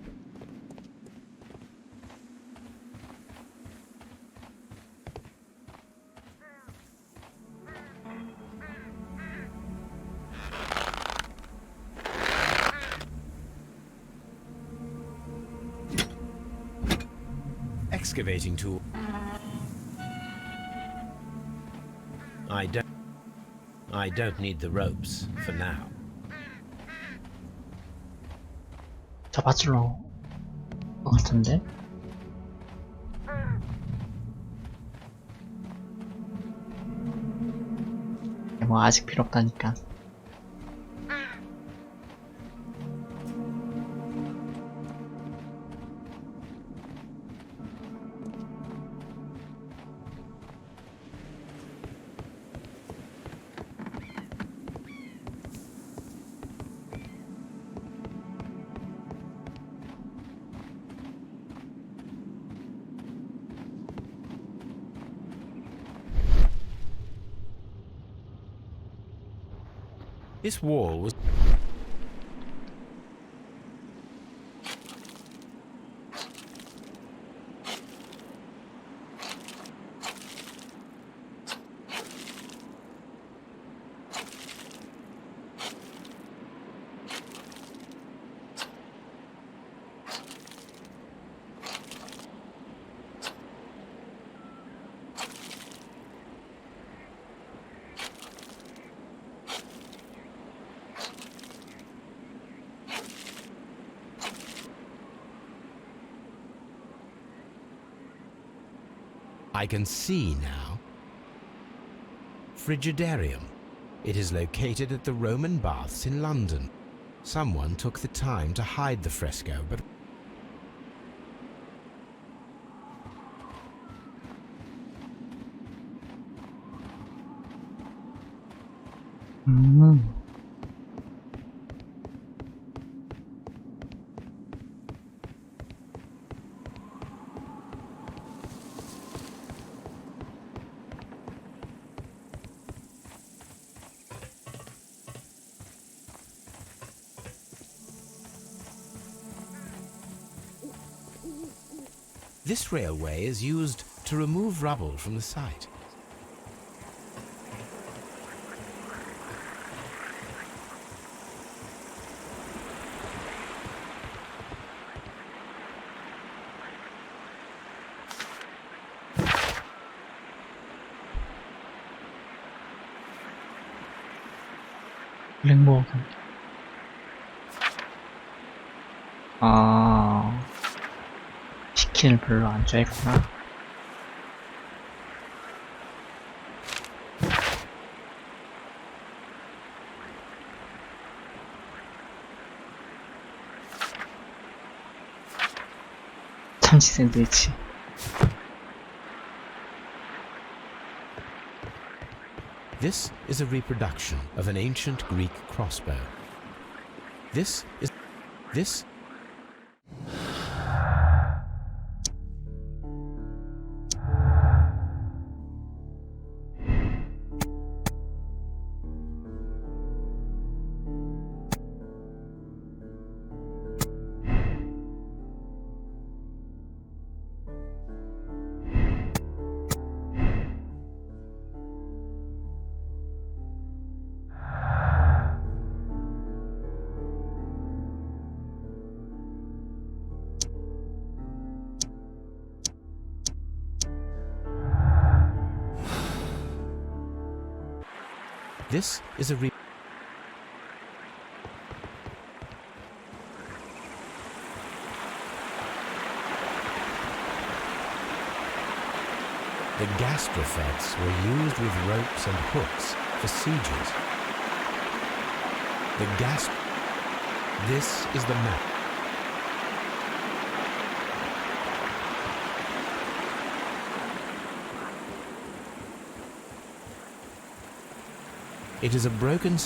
excavating tool. I don't need the ropes for now. 잡아줄러 것 같은데? 뭐 아직 필요 없다니까. This wall was... I can see now. Frigidarium. It is located at the Roman Baths in London. Someone took the time to hide the fresco, but... This railway is used to remove rubble from the site. 블랙모어 아... 치킨을 별로 안 좋아했구나. 참치 샌드위치. This is a reproduction of an ancient Greek crossbow. This is a The gastrofets were used with ropes and hooks for sieges. This is the map. It is a broken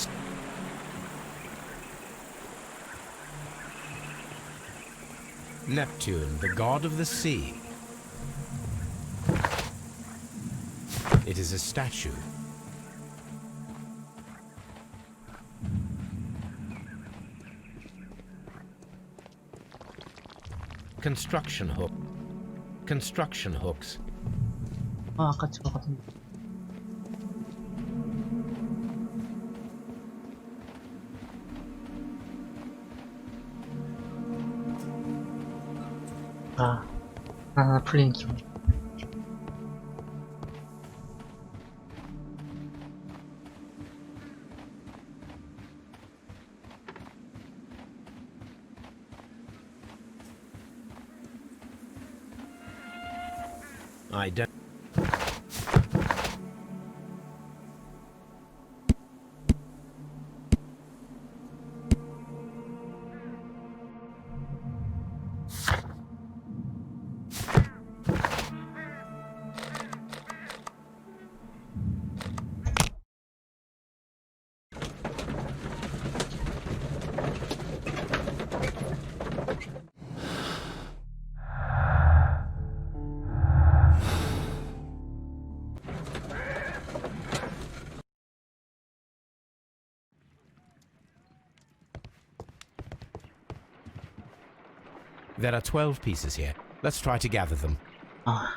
Neptune, the god of the sea. It is a statue. Construction hook. Construction hooks. 아, 아까 저거거든. 아, 하나 풀린 기분. I don't. There are 12 pieces here. Let's try to gather them. 아,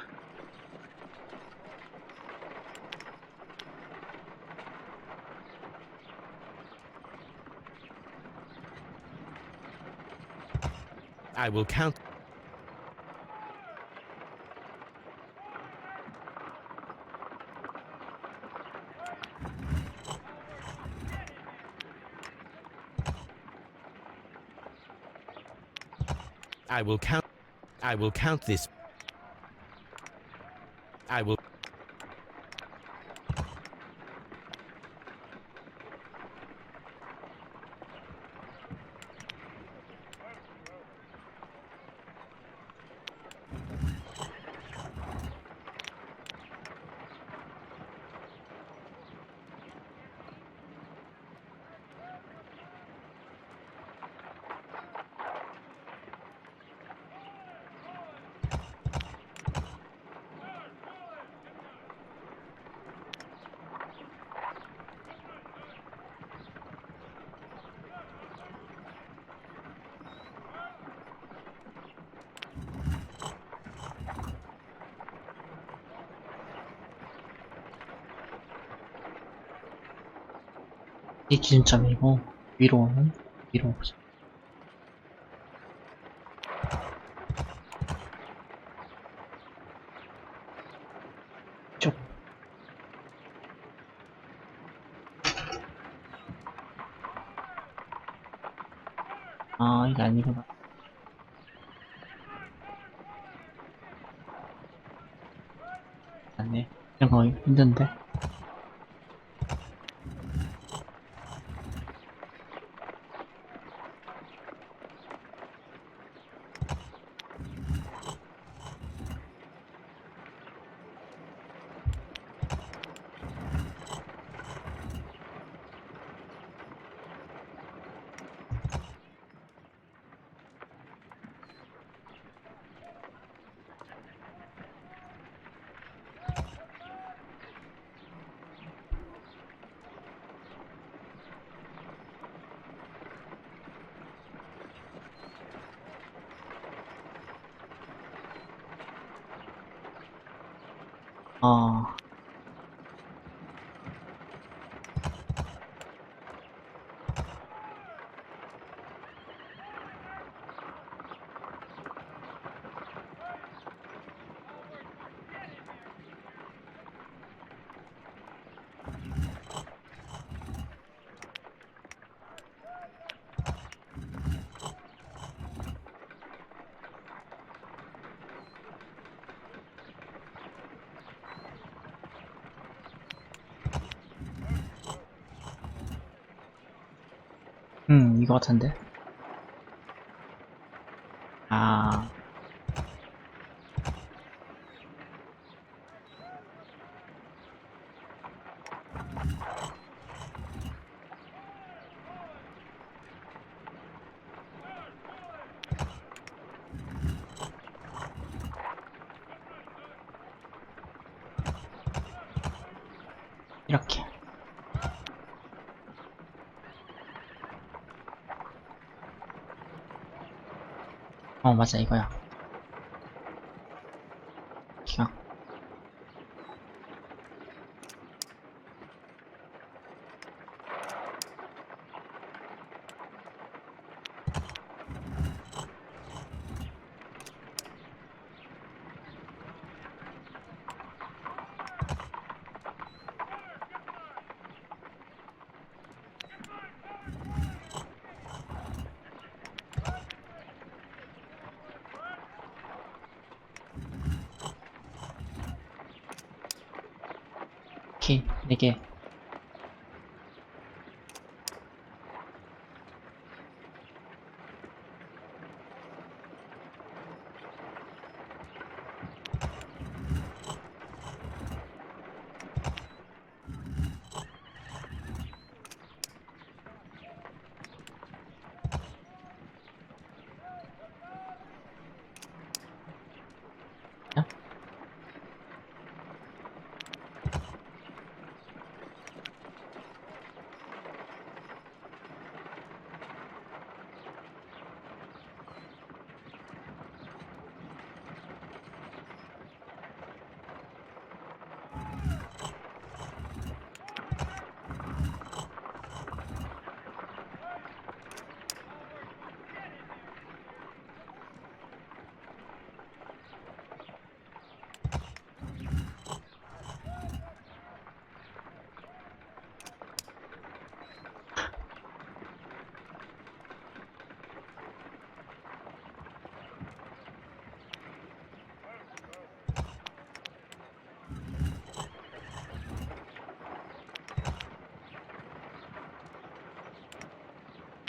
I will count. I will count. I will count this. I will. 이 기준점이고 위로 오면 위로 보자. 쭉. 아, 이게 아니구나. 맞네. 이런 거 힘든데. 어, 이거 같은데. 아, 이렇게. 맞아, 이거야. 기가. 키 4개.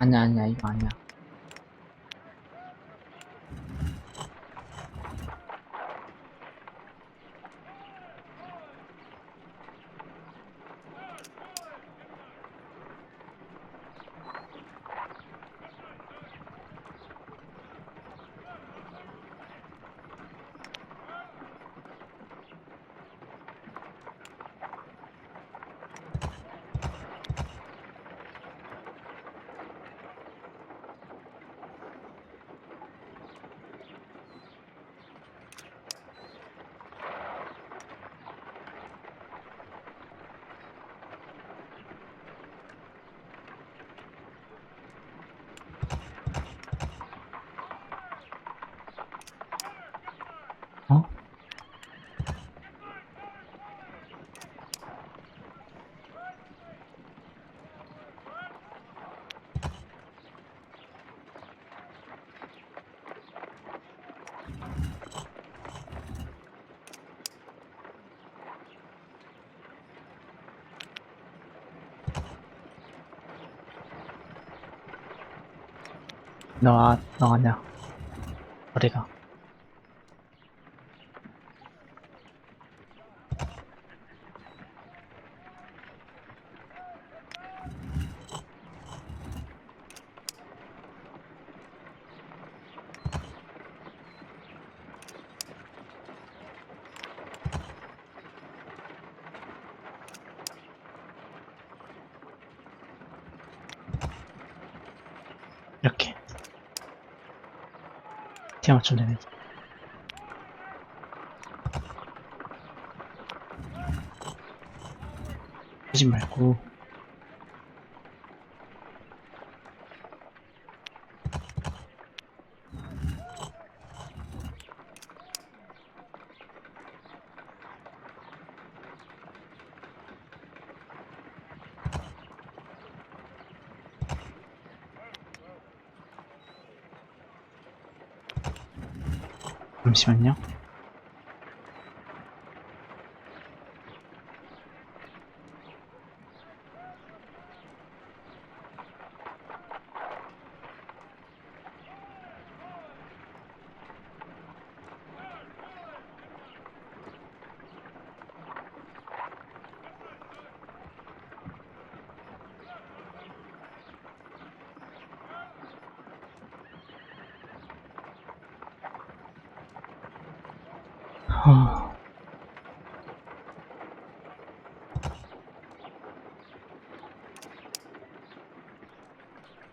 아니야, 아니야, 이거 아니야. 어? 너 아니야. 어디가? 이렇게. 티 맞추면 되네. 하지 말고. 잠시만요.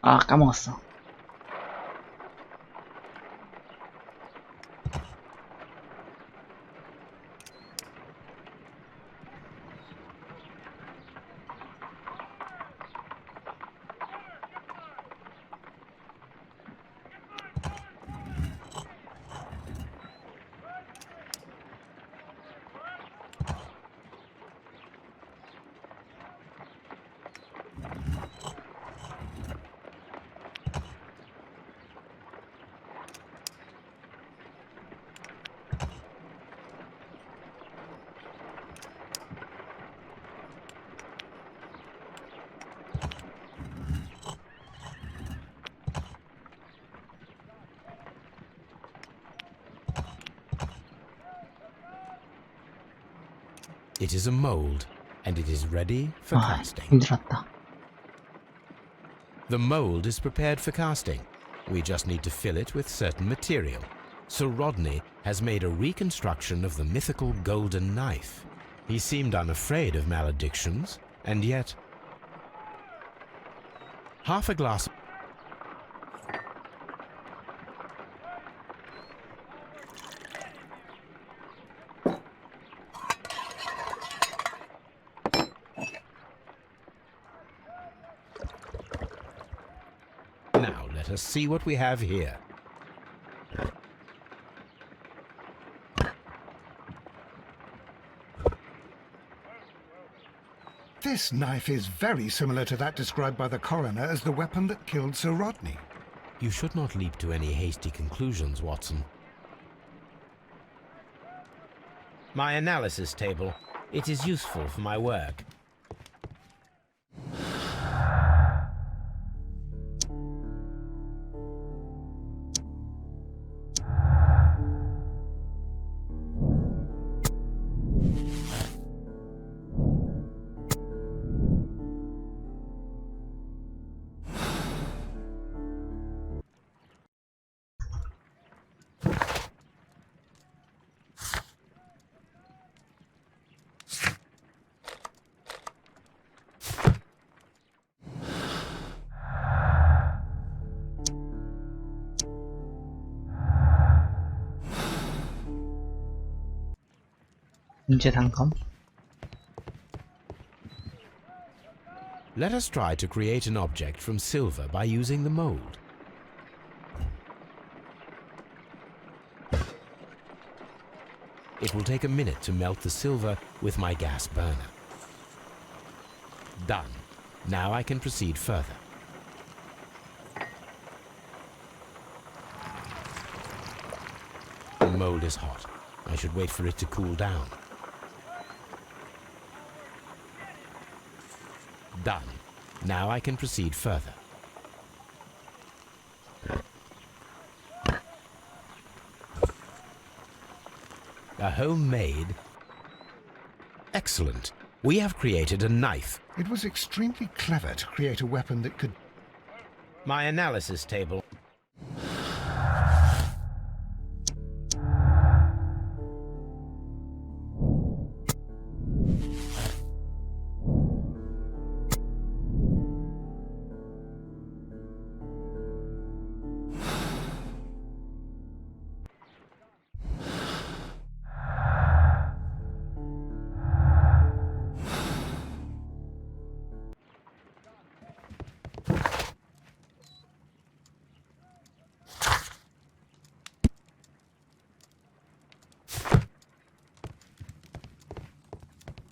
아, 까먹었어. It is a mold, and it is ready for 아, casting. 힘들었다. The mold is prepared for casting. We just need to fill it with certain material. Sir Rodney has made a reconstruction of the mythical golden knife. He seemed unafraid of maledictions, and yet... half a glass... Now let us see what we have here. This knife is very similar to that described by the coroner as the weapon that killed Sir Rodney. You should not leap to any hasty conclusions, Watson. My analysis table. It is useful for my work. 문제 단검. Let us try to create an object from silver by using the mold. It will take a minute to melt the silver with my gas burner. Done. Now I can proceed further. The mold is hot. I should wait for it to cool down. Done. Now I can proceed further. A homemade... Excellent. We have created a knife. It was extremely clever to create a weapon that could... My analysis table.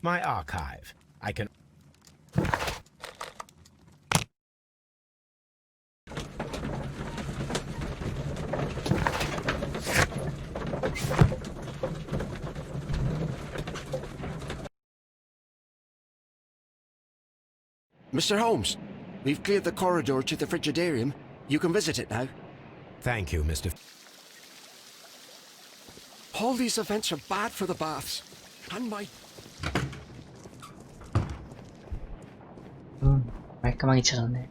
My archive. I can... Mr. Holmes, we've cleared the corridor to the frigidarium. You can visit it now. Thank you, Mr. All these events are bad for the baths. And my... 말끔하게 쳐졌네.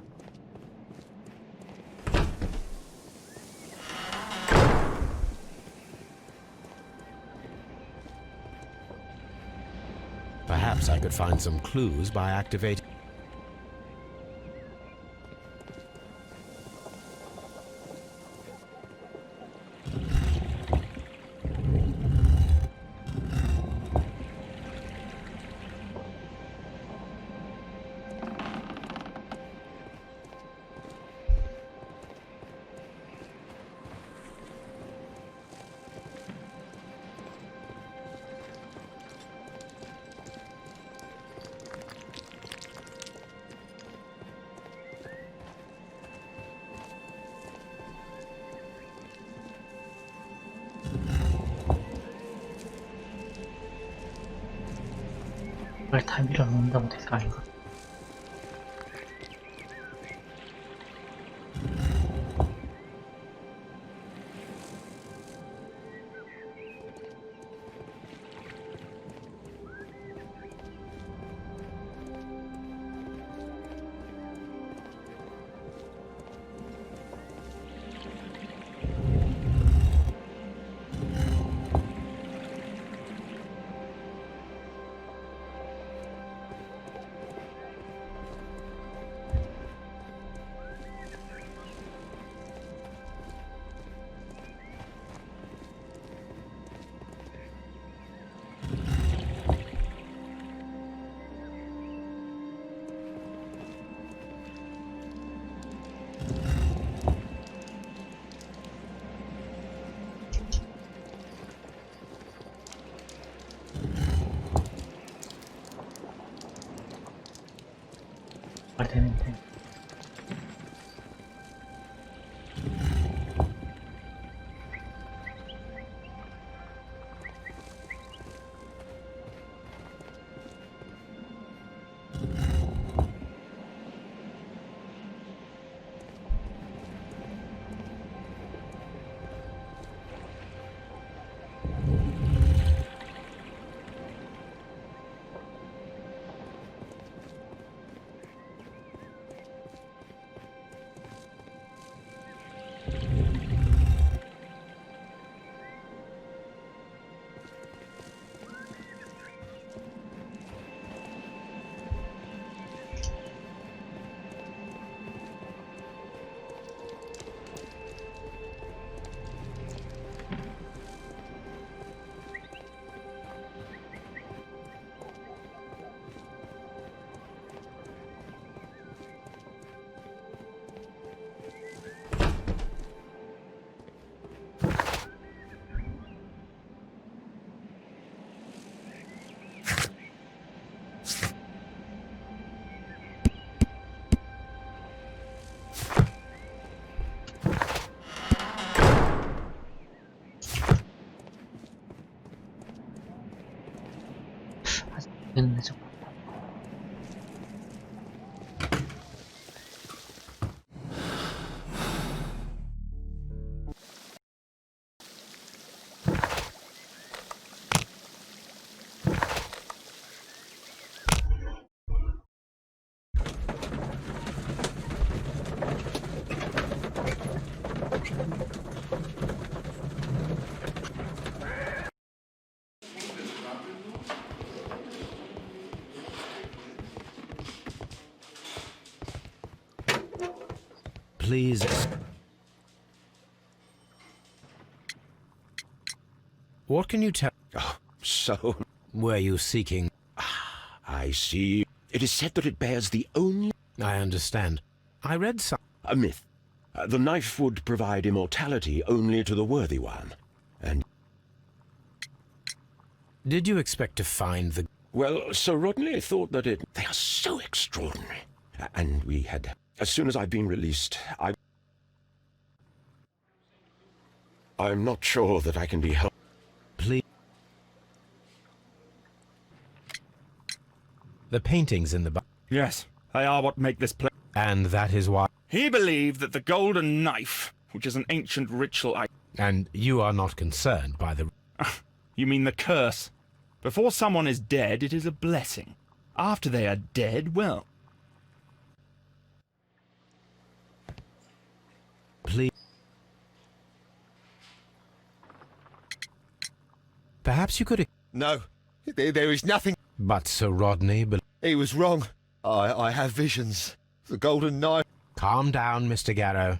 Perhaps I could find some clues by activating... 이걸 다 밀어놓는다고 될까, 이거? 말 되는데. 됐네, 저거. Please. What can you tell? Oh, so Were you seeking? I see. It is said that it bears the only I understand. I read some. a myth. The knife would provide immortality only to the worthy one. And, Did you expect to find the? well, Sir Rodney thought that it... They are so extraordinary. And we had... As soon as I've been released, I'm not sure that I can be helped. Please. The paintings in the. Yes, they are what make this place. And that is why. He believed that the golden knife, which is an ancient ritual And you are not concerned by the. You mean the curse? Before someone is dead, it is a blessing. After they are dead, well... Please. Perhaps you could. No, there is nothing. But Sir Rodney. He was wrong. I have visions. The golden knife. Calm down, Mr. Garrow.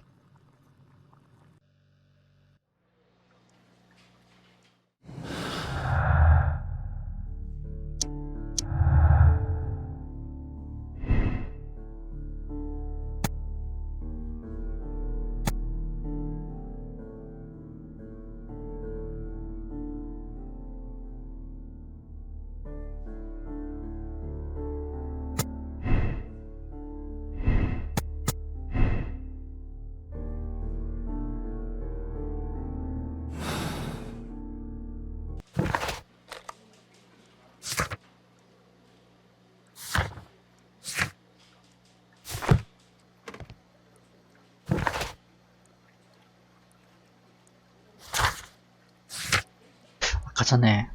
아까 전에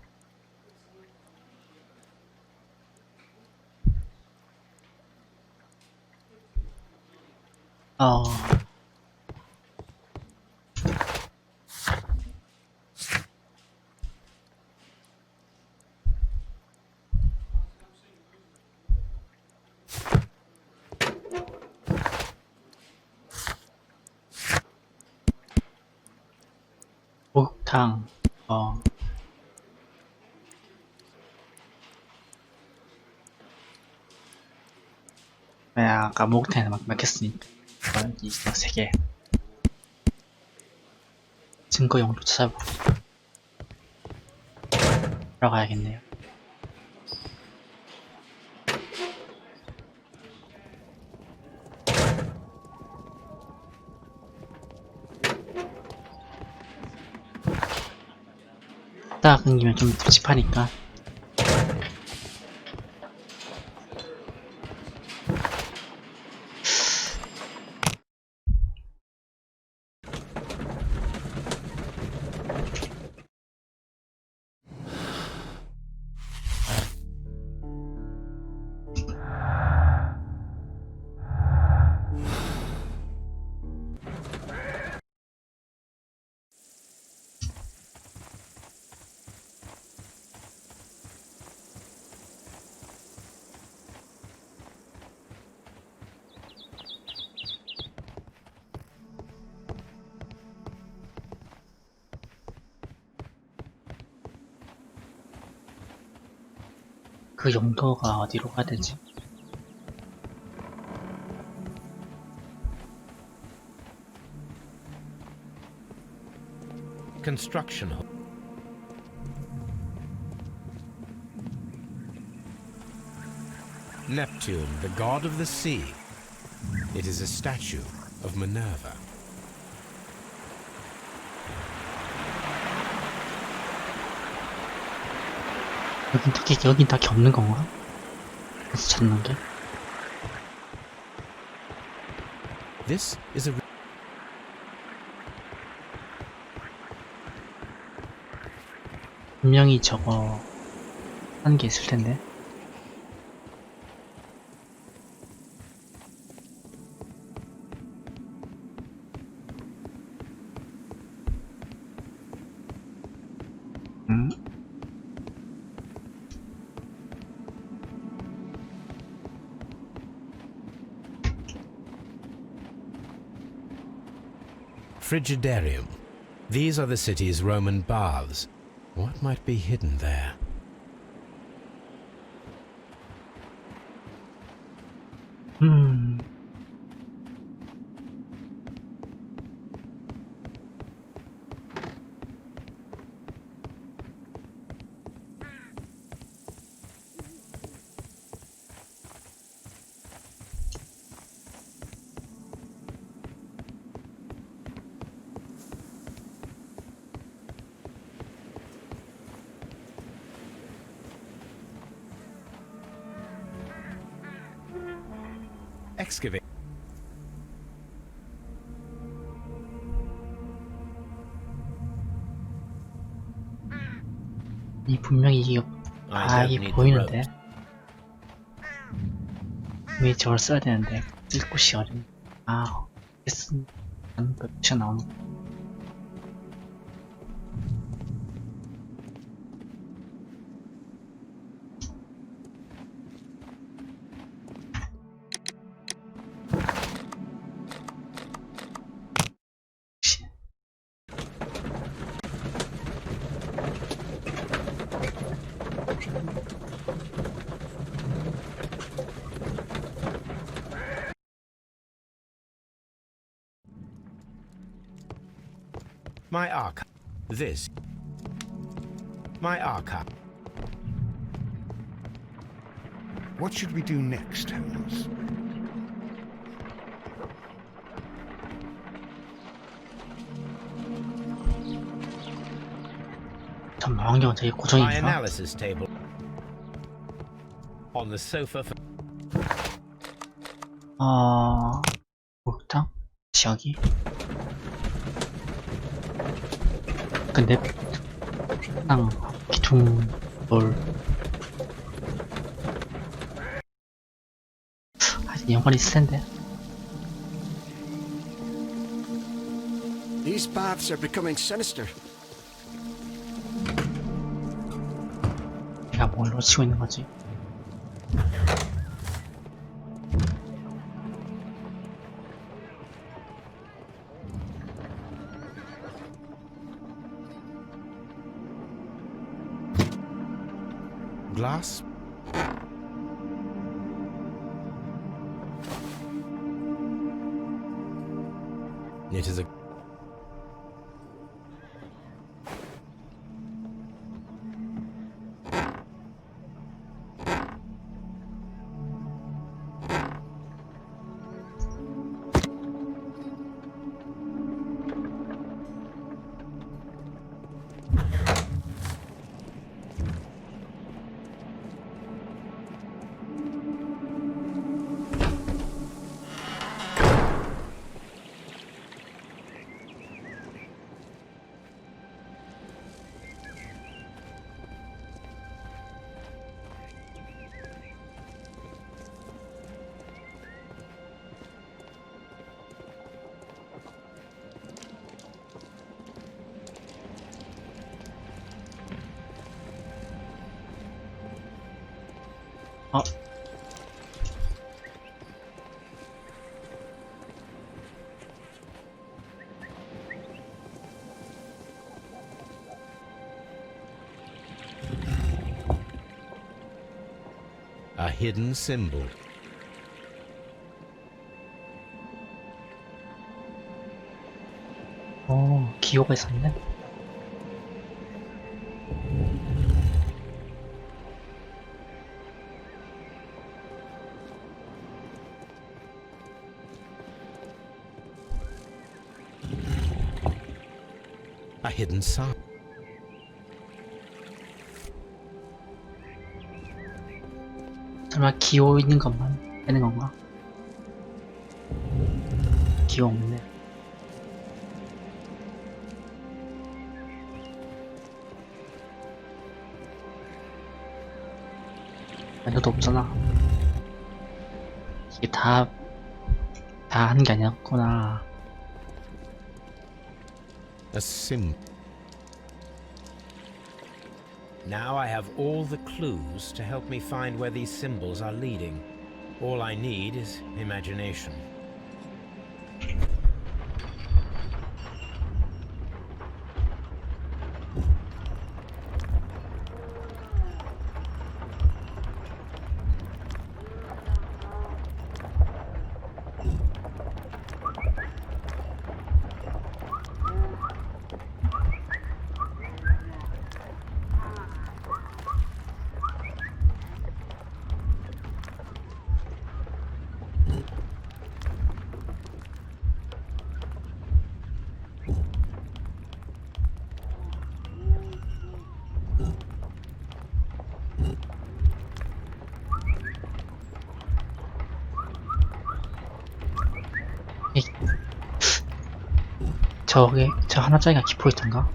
목욕탕 내가 아까 목욕탕에서 막혔으니까 이거 3개 증거 용도 찾아보고 들어가야겠네요. 딱 끊기면 좀 찝찝하니까 그 용도가 어디로 가야 되지? Construction. Neptune, the god of the sea. It is a statue of Minerva. 여긴 딱히 없는 건가? 그래서 찾는 게? This is a 분명히 저거 하는 게 있을 텐데. Frigidarium. These are the city's Roman baths. What might be hidden there? Excavate. 이 분명히 이게 이게 보이는데 왜 저걸 써야 되는데 쓸 곳이 어렵네. 쓰는 거 튀어나오는 거. My archive. This. My archive. What should we do next, Holmes? 전 망원경은 되게 My 고정인가? analysis table. On the sofa. 목욕탕? 지역이? 근데 딱 기둥돌. 하여튼 연관이 있을 텐데. These baths are becoming sinister. 내가 뭘 놓치고 있는 거지? Glass? It is a... 어? A hidden symbol. 기호가 있었네. A hidden sign. 설마 기호 있는 것만 되는 건가? 기호 없네. 너도 없잖아. 이게 다 하는 게 아니었구나. A symbol. Now I have all the clues to help me find where these symbols are leading. All I need is imagination. 저 하나짜리가 키포인트인가?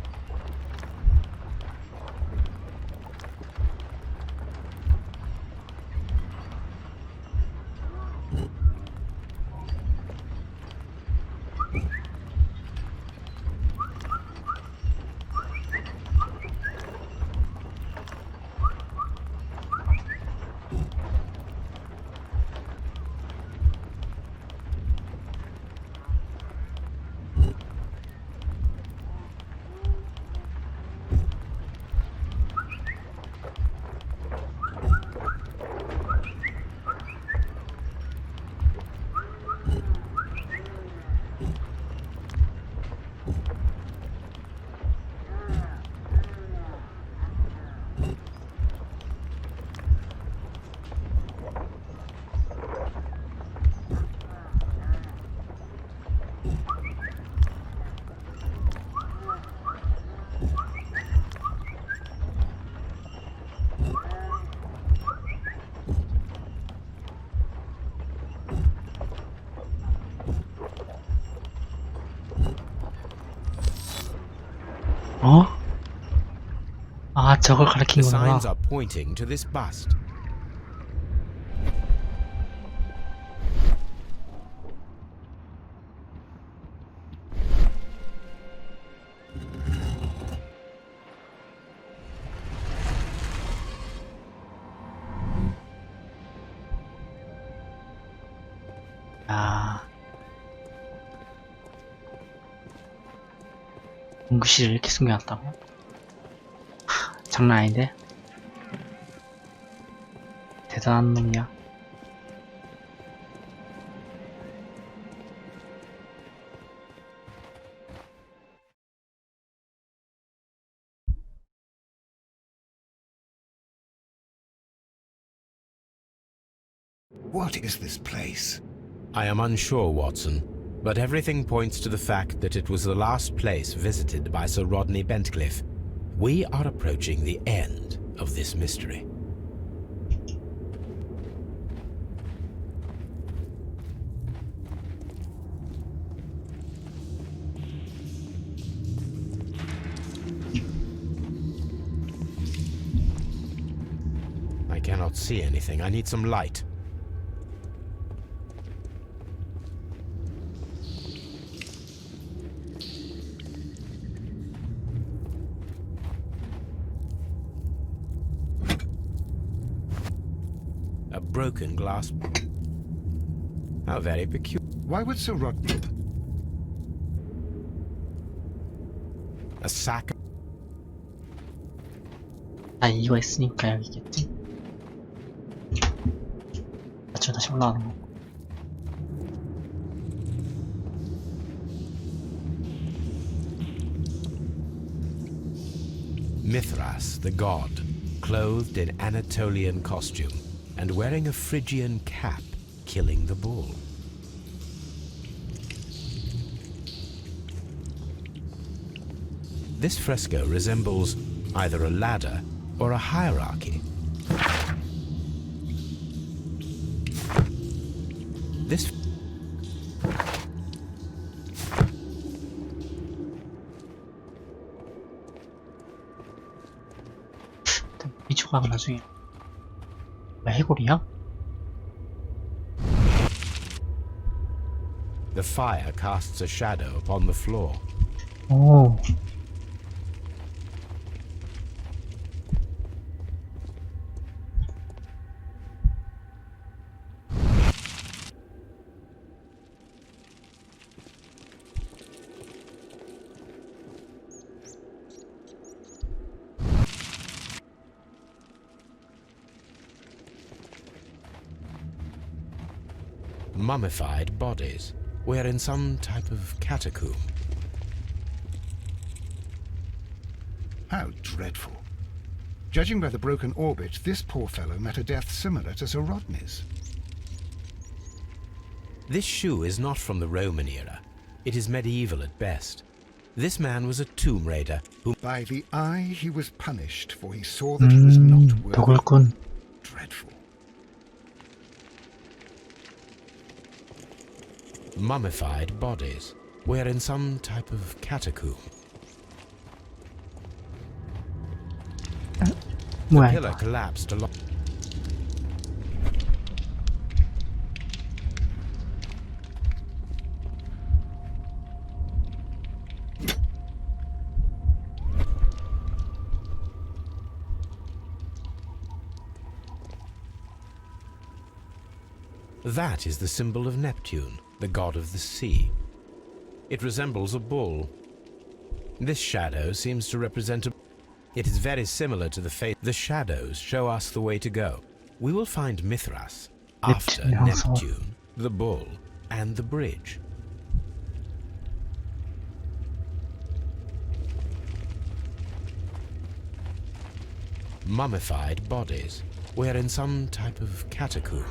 저걸 The 가리킨 거구나. signs are pointing to this bust. 아, 응급실을 이렇게 숨겨놨다고? 하, 장난 아닌데? 대단한 놈이야. What is this place? I am unsure, Watson, but everything points to the fact that it was the last place visited by Sir Rodney Bentcliffe. We are approaching the end of this mystery. I cannot see anything. I need some light. A broken glass. How very peculiar. Why would Sir Rodney... A sack. 아, 이유가 있으니까 여기겠지? 맞죠? 다시 올라가는 거. Mithras, the god, clothed in Anatolian costume and wearing a Phrygian cap, killing the bull. This fresco resembles either a ladder or a hierarchy. This 이 조각은 나중에 왜 해골이야? The fire casts a shadow upon the floor. 오, Mummified bodies. We're in some type of catacomb. How dreadful. Judging by the broken orbit, this poor fellow met a death similar to Sir Rodney's. This shoe is not from the Roman era. It is medieval at best. This man was a tomb raider who... By the eye he was punished, for he saw that he was not worthy. 도굴꾼. Dreadful. Mummified bodies. We're in some type of catacomb. The 뭐야 pillar 이거? collapsed along. That is the symbol of Neptune, the god of the sea. It resembles a bull. This shadow seems to represent a... It is very similar to the face. The shadows show us the way to go. We will find Mithras after Neptune, the bull, and the bridge. Mummified bodies. We're in some type of catacomb.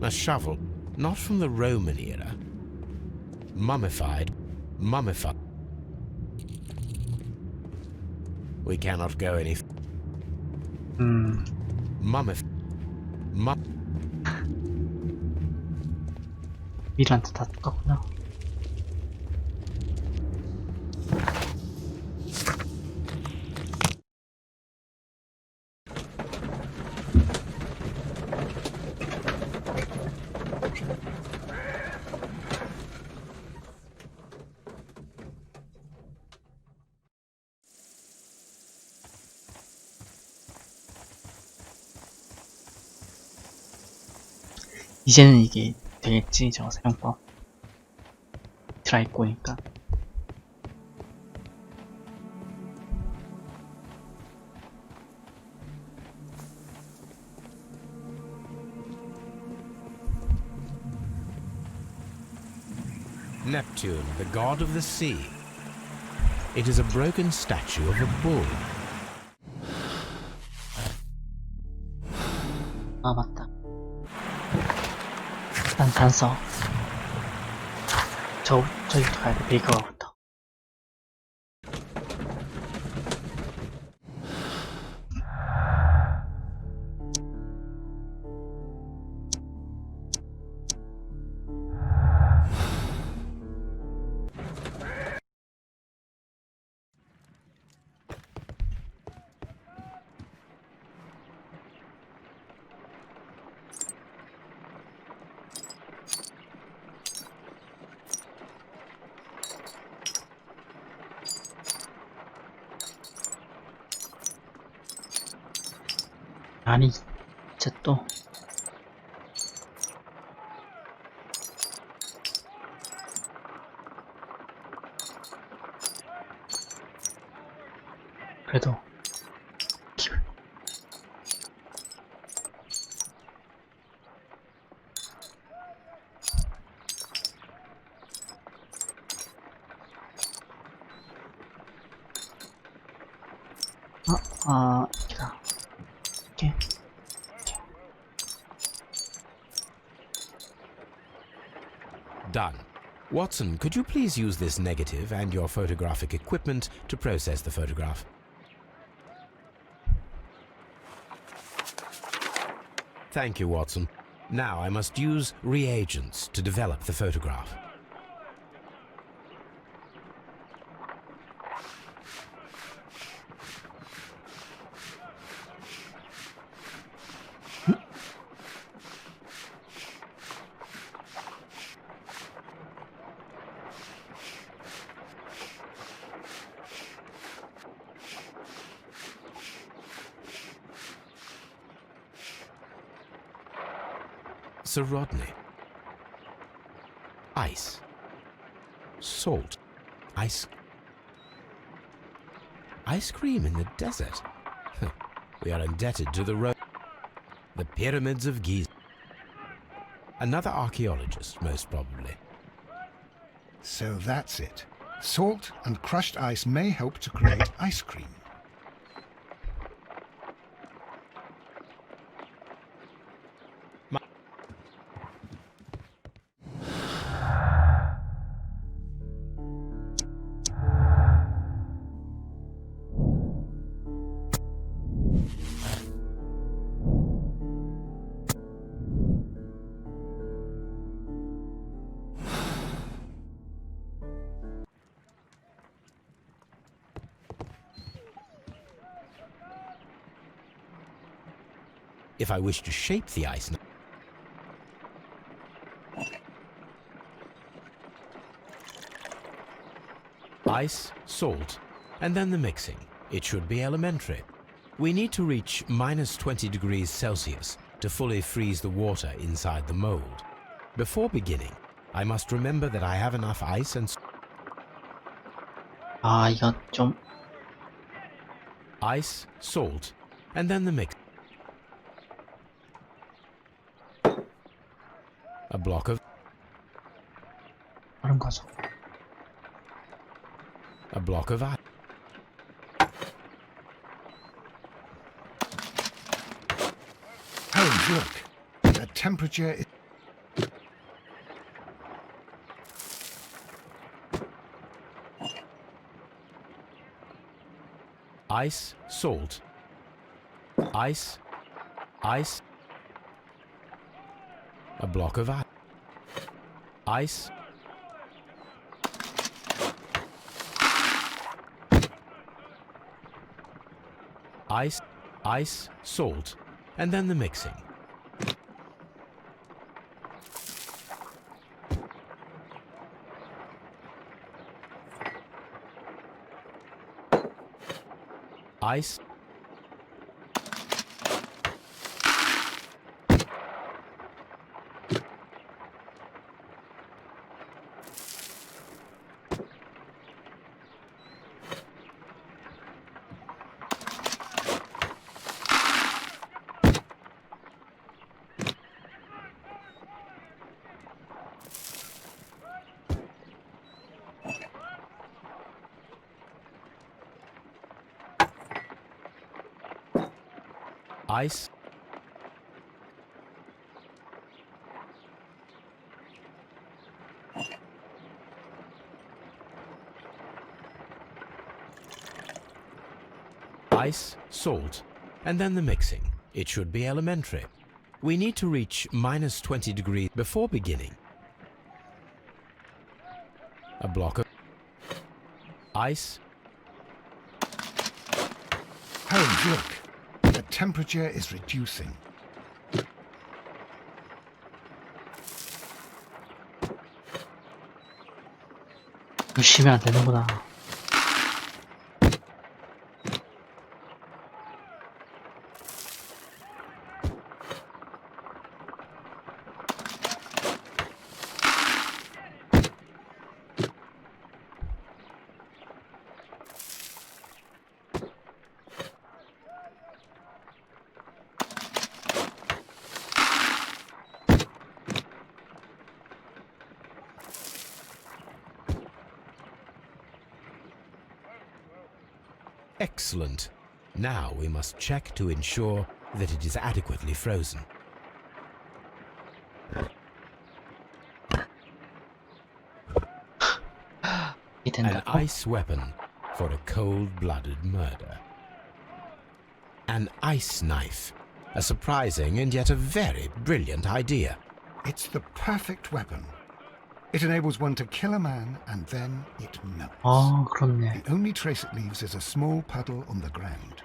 A shovel, not from the Roman era. Mummified. We cannot go any... 미란트 다 똑같구나. 이제는 이게 되겠지, 저 사용법. 드라이 꼬니까. Neptune, the god of the sea. It is a broken statue of a bull. 아, 맞다. 일단 단서. 저기부터 가야 돼, 베이커부터. 아니, 진짜 또. 그래도 기분. 이렇게다. 이렇게. Done. Watson, could you please use this negative and your photographic equipment to process the photograph? Thank you, Watson. Now I must use reagents to develop the photograph. Sir Rodney. Ice. Salt. Ice. Ice cream in the desert. We are indebted to the pyramids of Giza. Another archaeologist, most probably. So that's it. Salt and crushed ice may help to create ice cream. If I wish to shape the ice now. Ice, salt, and then the mixing. It should be elementary. We need to reach -20 degrees Celsius to fully freeze the water inside the mold. Before beginning, I must remember that I have enough ice and 이거 좀. ice, salt, and then the mix. A block of 다른 거죠. a block of ice. Holmes, look. The temperature is... Ice, salt. Ice, ice. A block of ice. Ice. Ice, ice, salt, and then the mixing. Ice. Ice. Ice, salt, and then the mixing. It should be elementary. We need to reach minus 20 degrees before beginning. A block of ice. Holmes, look. The temperature is reducing. 열심히 안 되는구나. Excellent. Now we must check to ensure that it is adequately frozen. 이게 An 된다고? ice weapon for a cold-blooded murder. An ice knife. A surprising and yet a very brilliant idea. It's the perfect weapon. It enables one to kill a man and then it melts. 아, 그렇네. The only trace it leaves is a small puddle on the ground.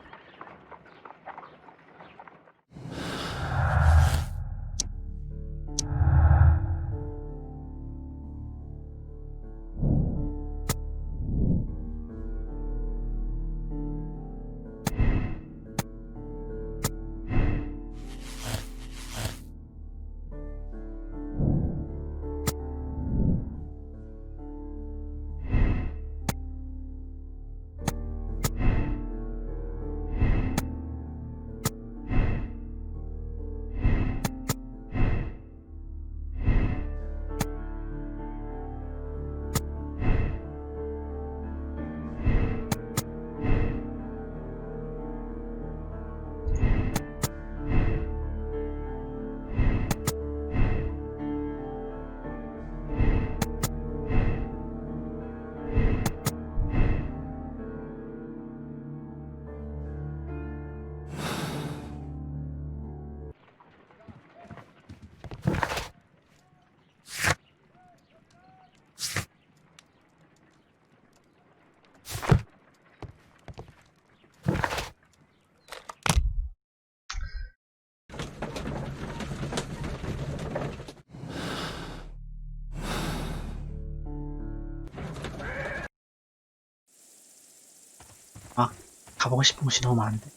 아, 가보고 싶은 곳이 너무 많은데.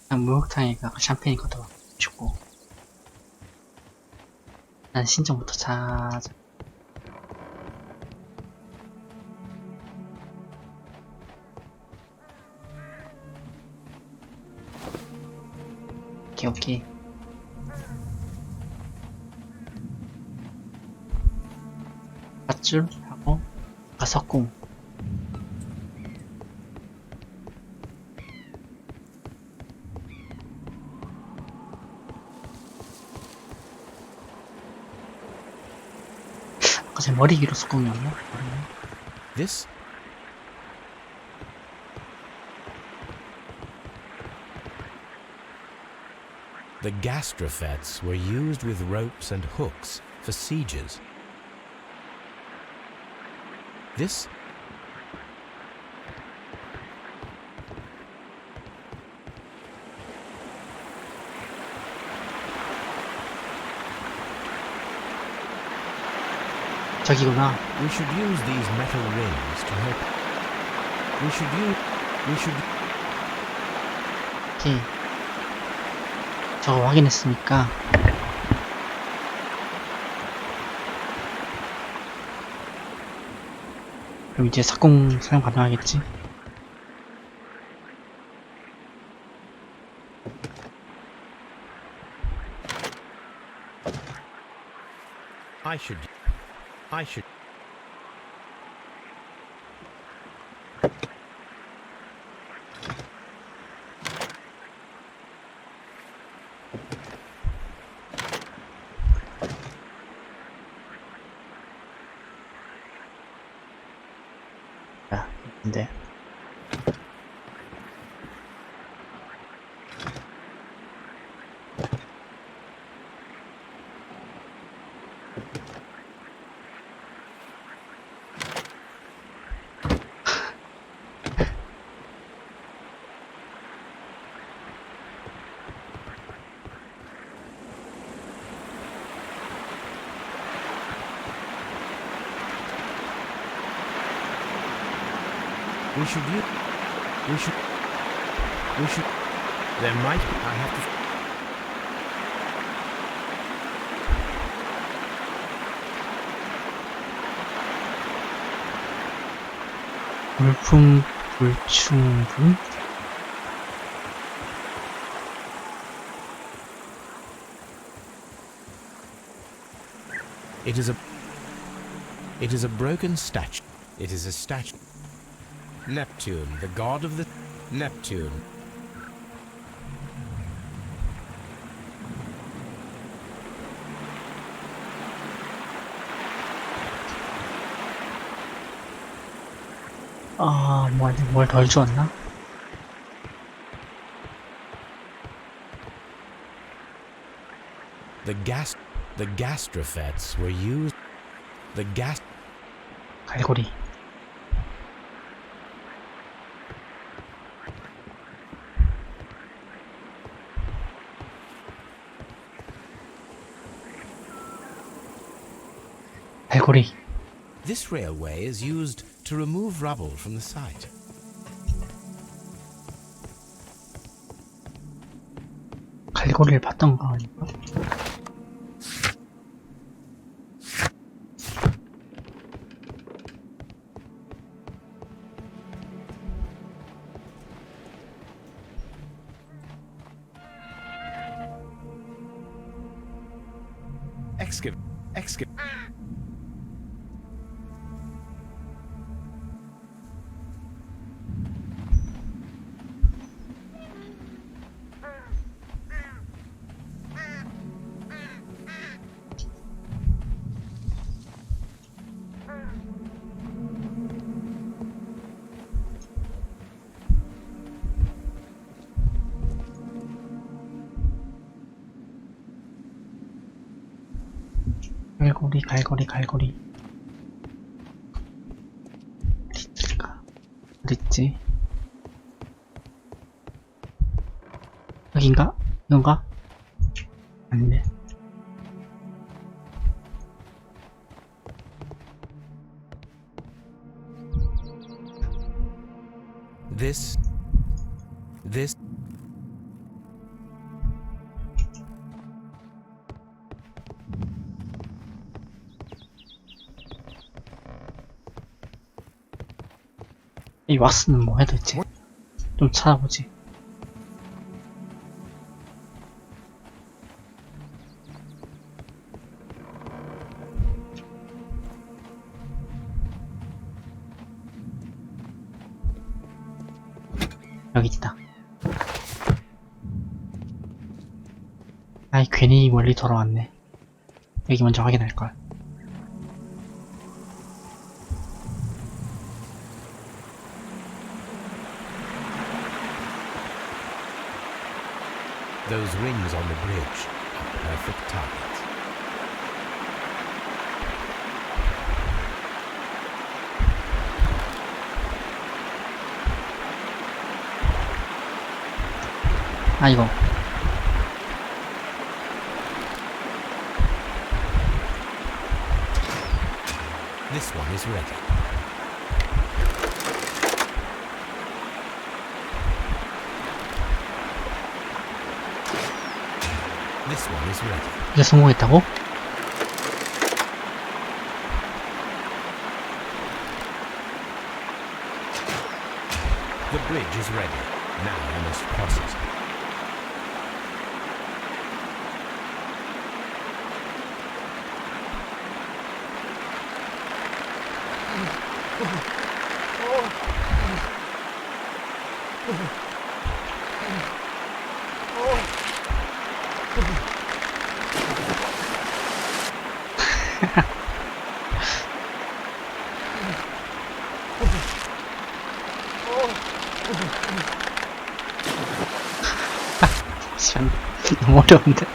그냥 목욕탕에 가서 샴페인 걷어가고 싶고. 난 신정부터 찾아. 오케이, 오케이. 밧줄 하고 석궁. 아까 제 머리 위로 석궁이었나? This? The gastrofets were used with ropes and hooks for sieges. This? 저기구나. We should use these metal rings to help. We should. 오케이. 저거 확인했으니까. 그럼 이제 석궁 사용 가능하겠지? I should. 근데 We should. There might. I have to. 물품 불충분? It is a. It is a broken statue. It is a statue. Neptune, the god of the Neptune. 아, 뭘 덜 주었나? The gastrophets were used. 갈고리. 갈고리. This railway is used to remove rubble from the site. 갈고리를 봤던 거 아닌가? Excavate. 갈고리. 어딨을까? 어딨지? 여긴가? 이건가? 아니네. This. 이 왁스는 뭐야 도대체? 좀 찾아보지. 여기 있다. 아이 괜히 멀리 돌아왔네. 여기 먼저 확인할걸. Those rings on the bridge are perfect targets. 아이고. This one is ready. This one is ready. 이제 성공했다고? The bridge is ready. Now I must cross it. 너무 어려운데.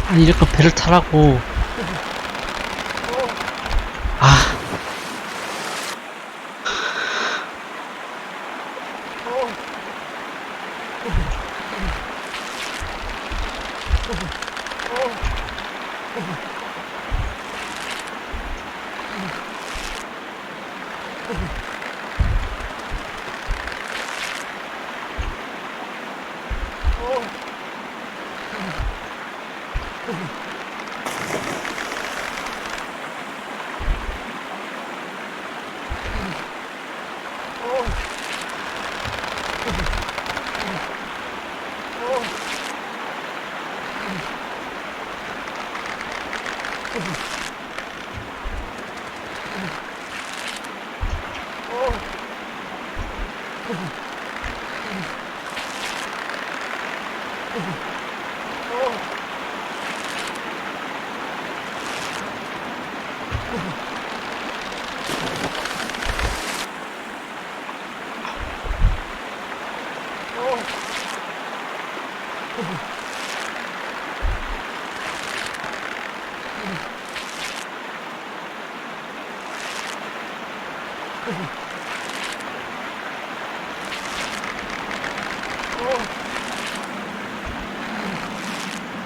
아니 이렇게 배를 타라고. 아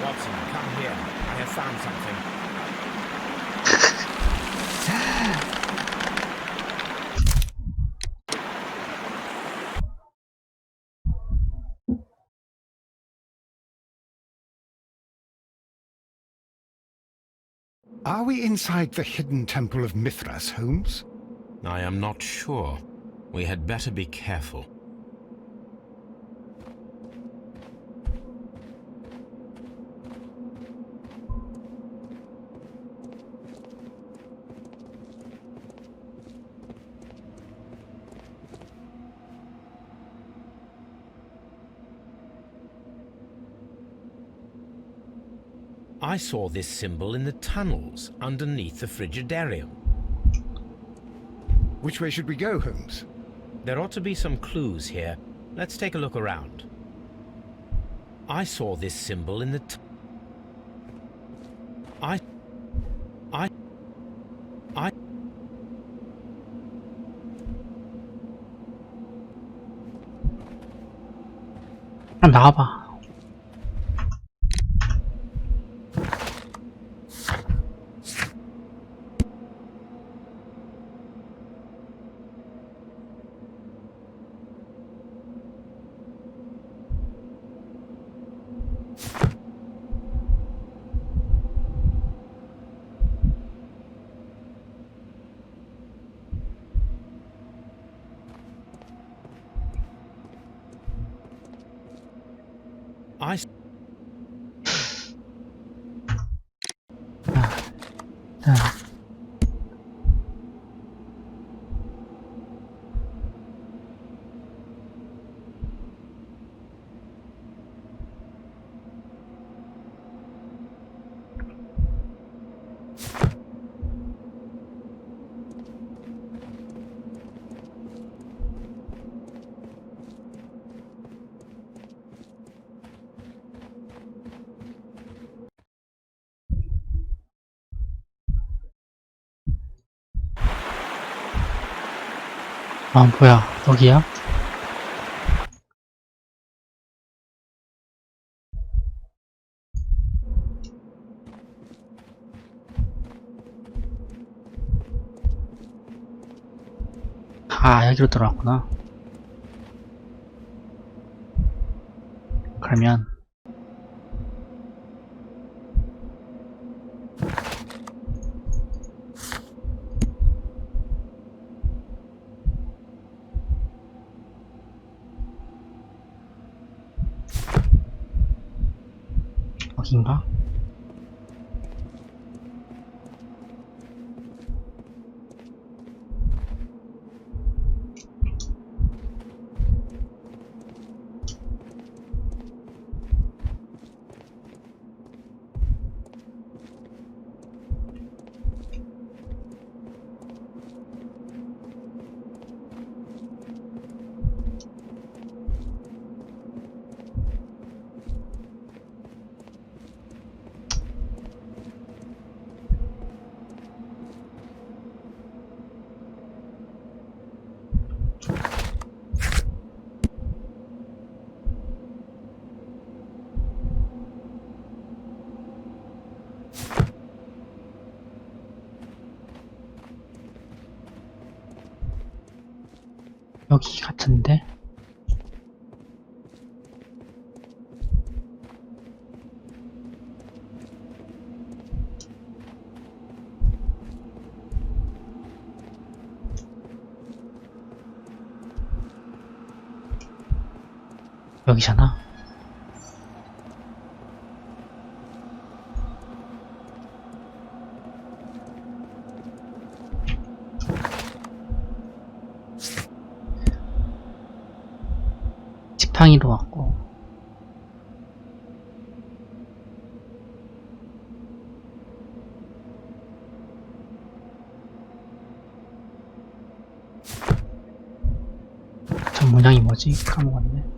Watson, come here. I have found something. Are we inside the hidden temple of Mithras, Holmes? I am not sure. We had better be careful. I saw this symbol in the tunnels underneath the Frigidarium. Which way should we go, Holmes? There ought to be some clues here. Let's take a look around. I saw this symbol in the 나와봐. 아 뭐야 여기야? 아 여기로 들어왔구나. 그러면 여긴가? 여기 같은데? 여기잖아. 지팡이로 왔고. 저 문양이 뭐지? 까먹었네.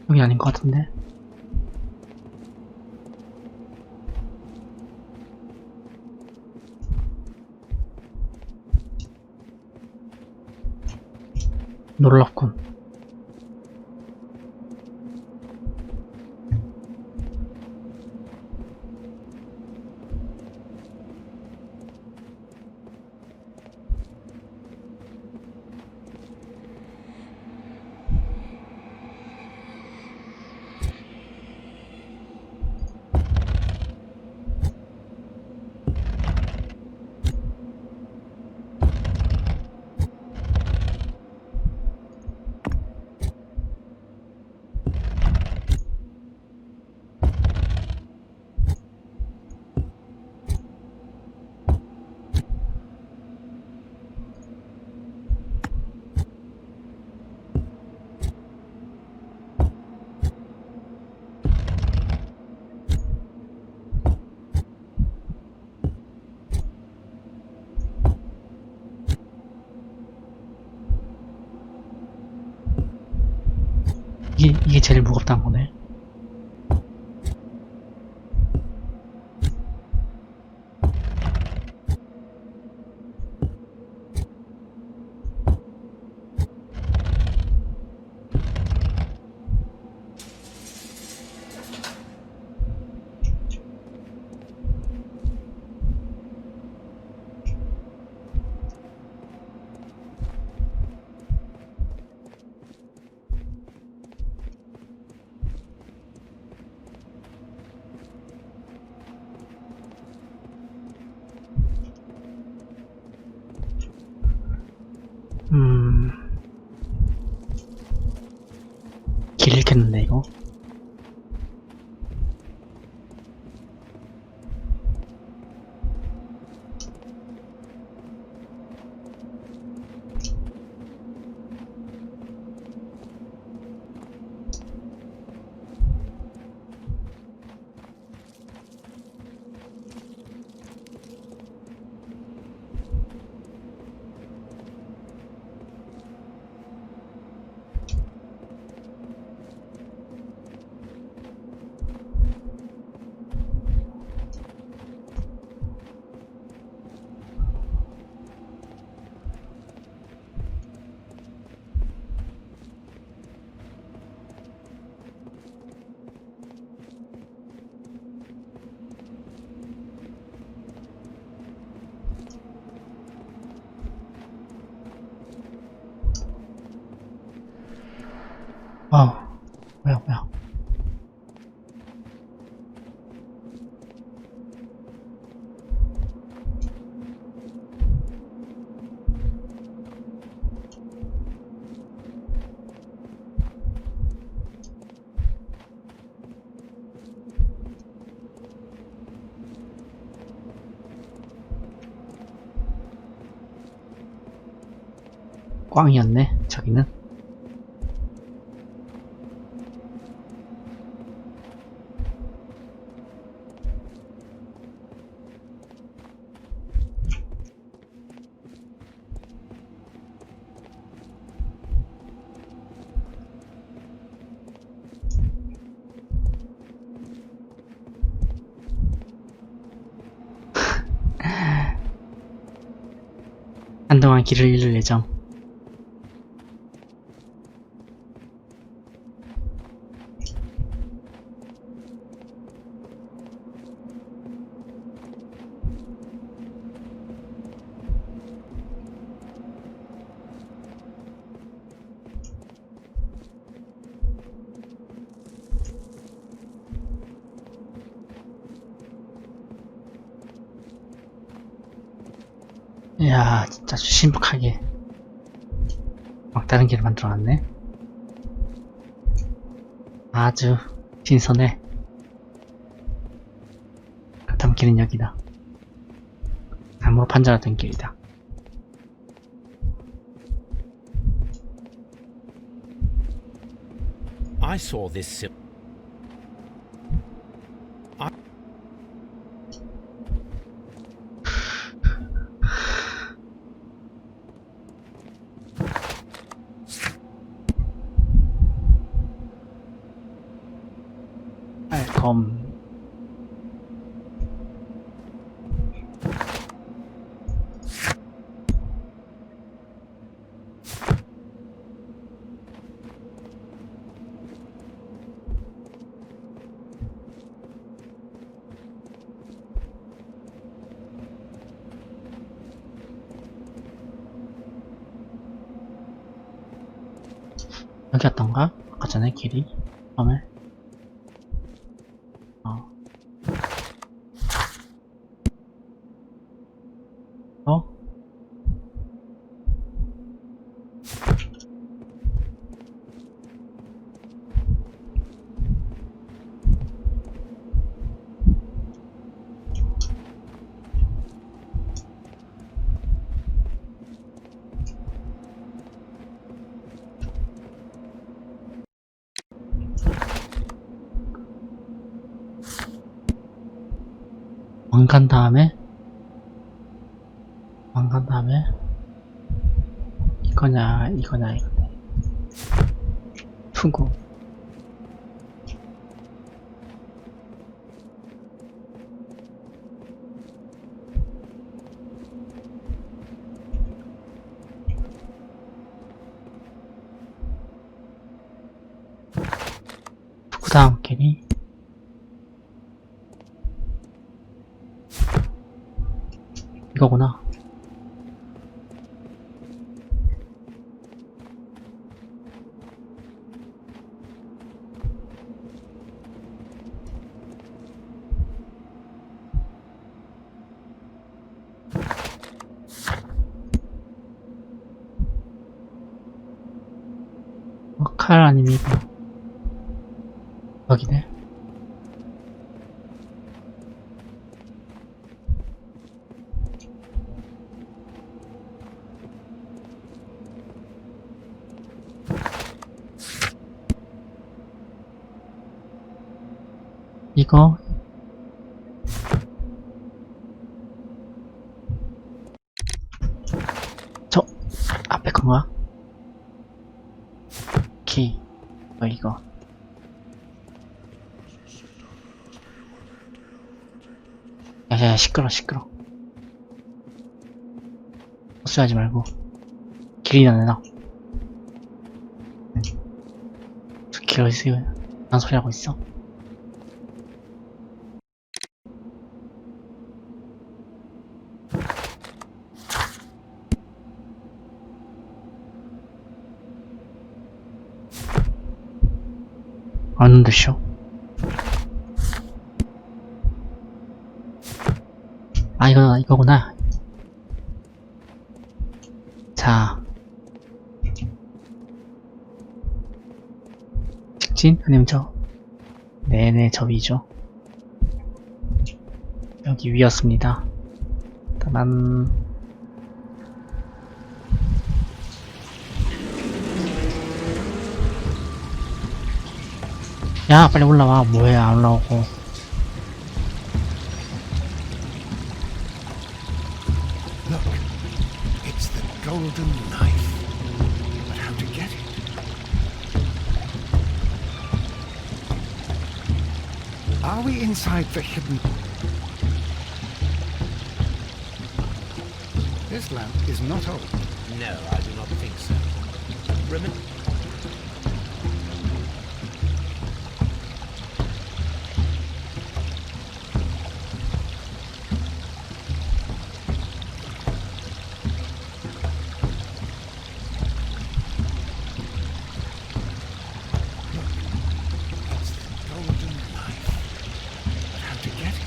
여기 아닌 것 같은데? 놀랍군. 이게 제일 무겁다는 거네. 길 잃겠는데 이거? 뭐야. 꽝이었네, 저기는. 한동안 길을 잃을 예정. 이야, 진짜 아주 신박하게 막다른 길을 만들어놨네. 아주 신선해. 그렇다면 길은 여기다. 나무로 판자라던 길이다. I saw this 검. 여기였던가? 아까 전에 길이? 처음에? 왕간 다음에 이거냐 투구. 투구 다음 길이 이거구나. 칼 아니면 이거. 여기네. 이거 저 앞에 건가? 키 이거 야야야 시끄러 헛소리하지 말고 길이나 내놔. 저 길 어디서 난 소리하고 있어. 안 드셔. 아, 이거구나. 자. 직진? 아니면 저? 네네, 저 위죠. 여기 위였습니다. 다만, 야, 빨리 올라와. 뭐해, 안 올라오고. Look, it's the golden knife. But how to get it? Are we inside the hidden... This lamp is not old. No, I do not think so. Remember... It's the golden knife. But how to get it?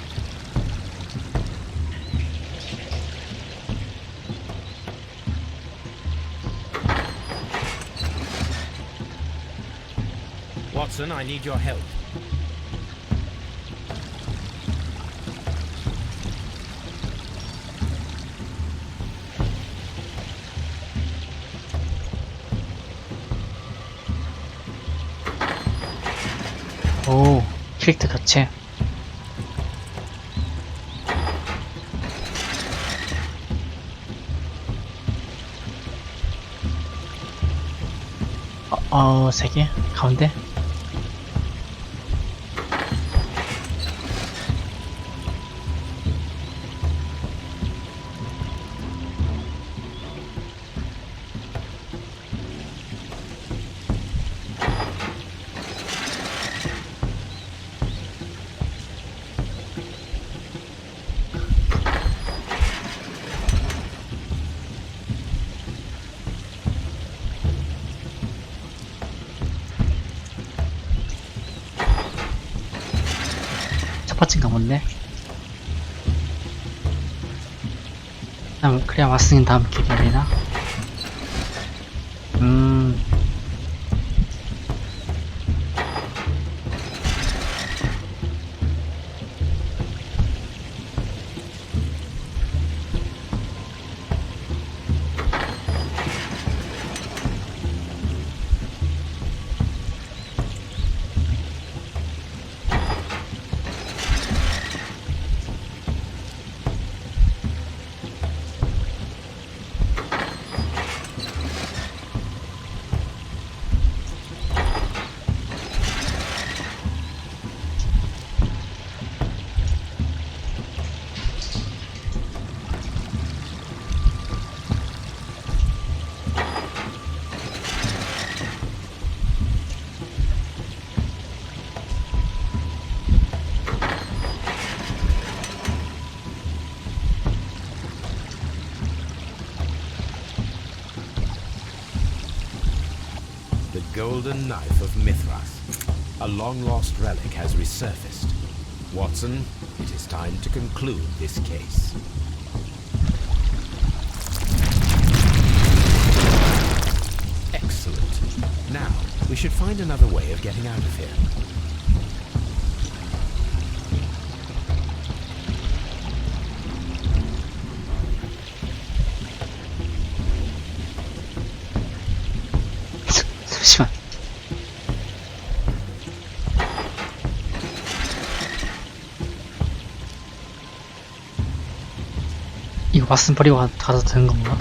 Watson, I need your help. 오, 캐릭터 교체. 세 개? 가운데? 첫 번째인가 본데? 그래야 왓슨이 다음 길이 열리나? The golden knife of Mithras. A long-lost relic has resurfaced. Watson, it is time to conclude this case. Excellent. Now, we should find another way of getting out of here. 잠시만. 이거 왓슨 버리고 가도 되는 건가?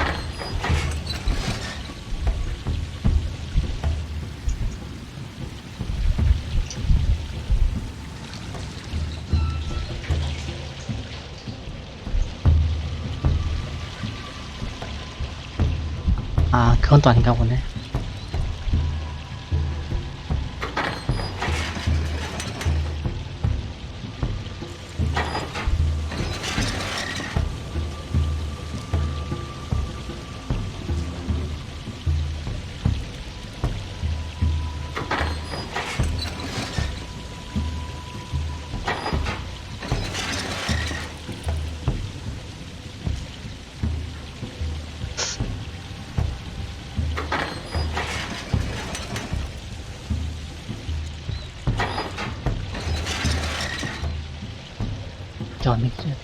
아, 그건 또 아닌가 보네. 어디 왔는 길.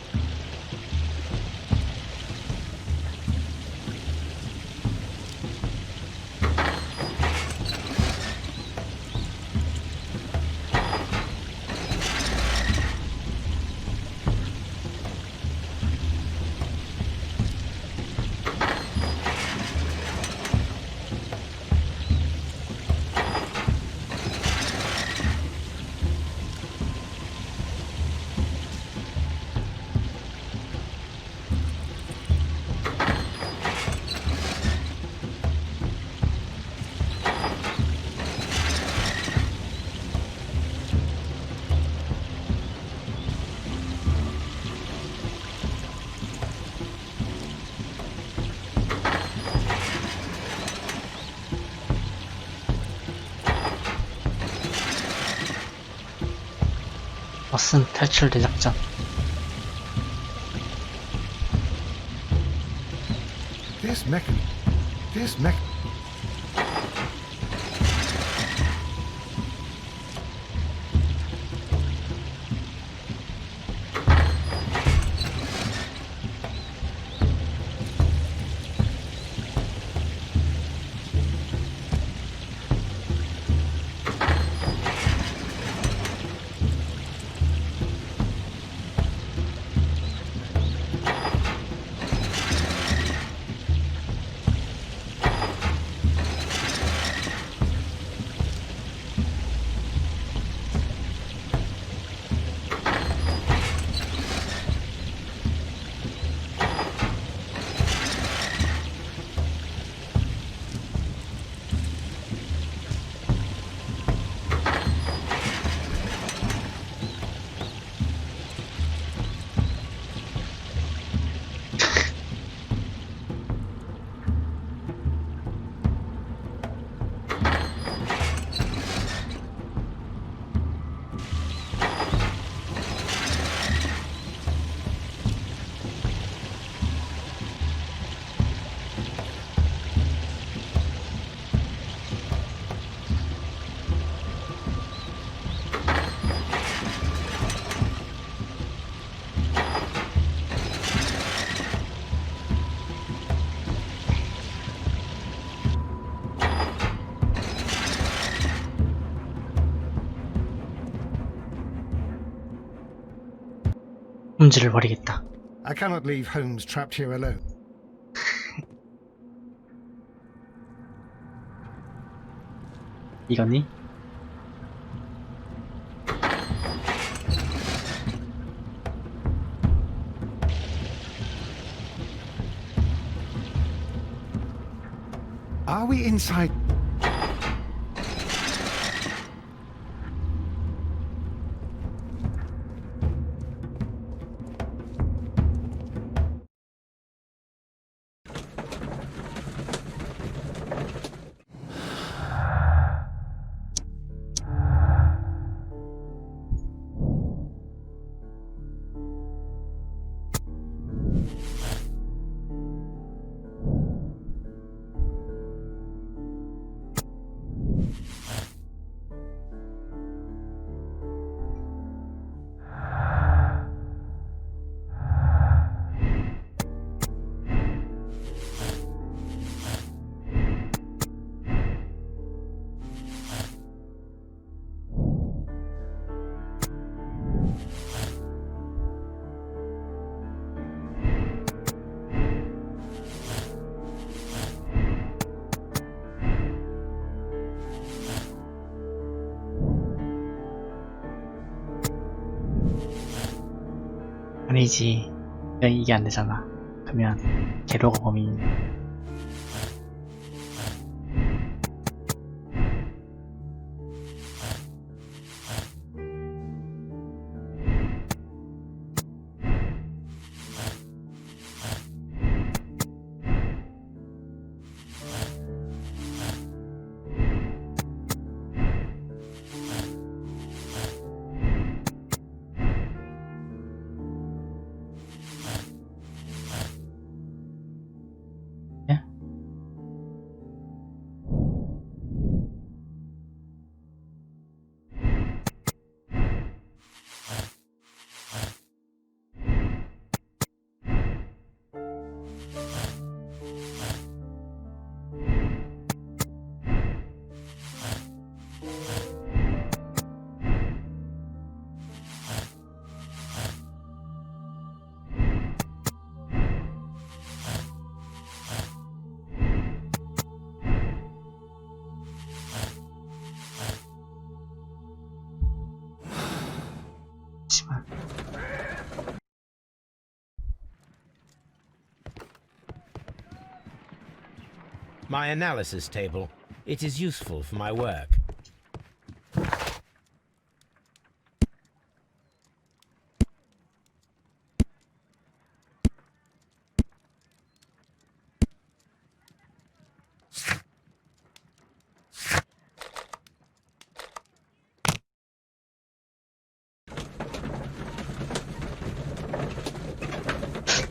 버슨 탈출 대작전. This mech. 홈즈를 버리겠다. I cannot leave Holmes trapped here alone. 이거니? Are we inside? 아니지. 이게 안 되잖아. 그러면 게로가 범인. My analysis table. It is useful for my work.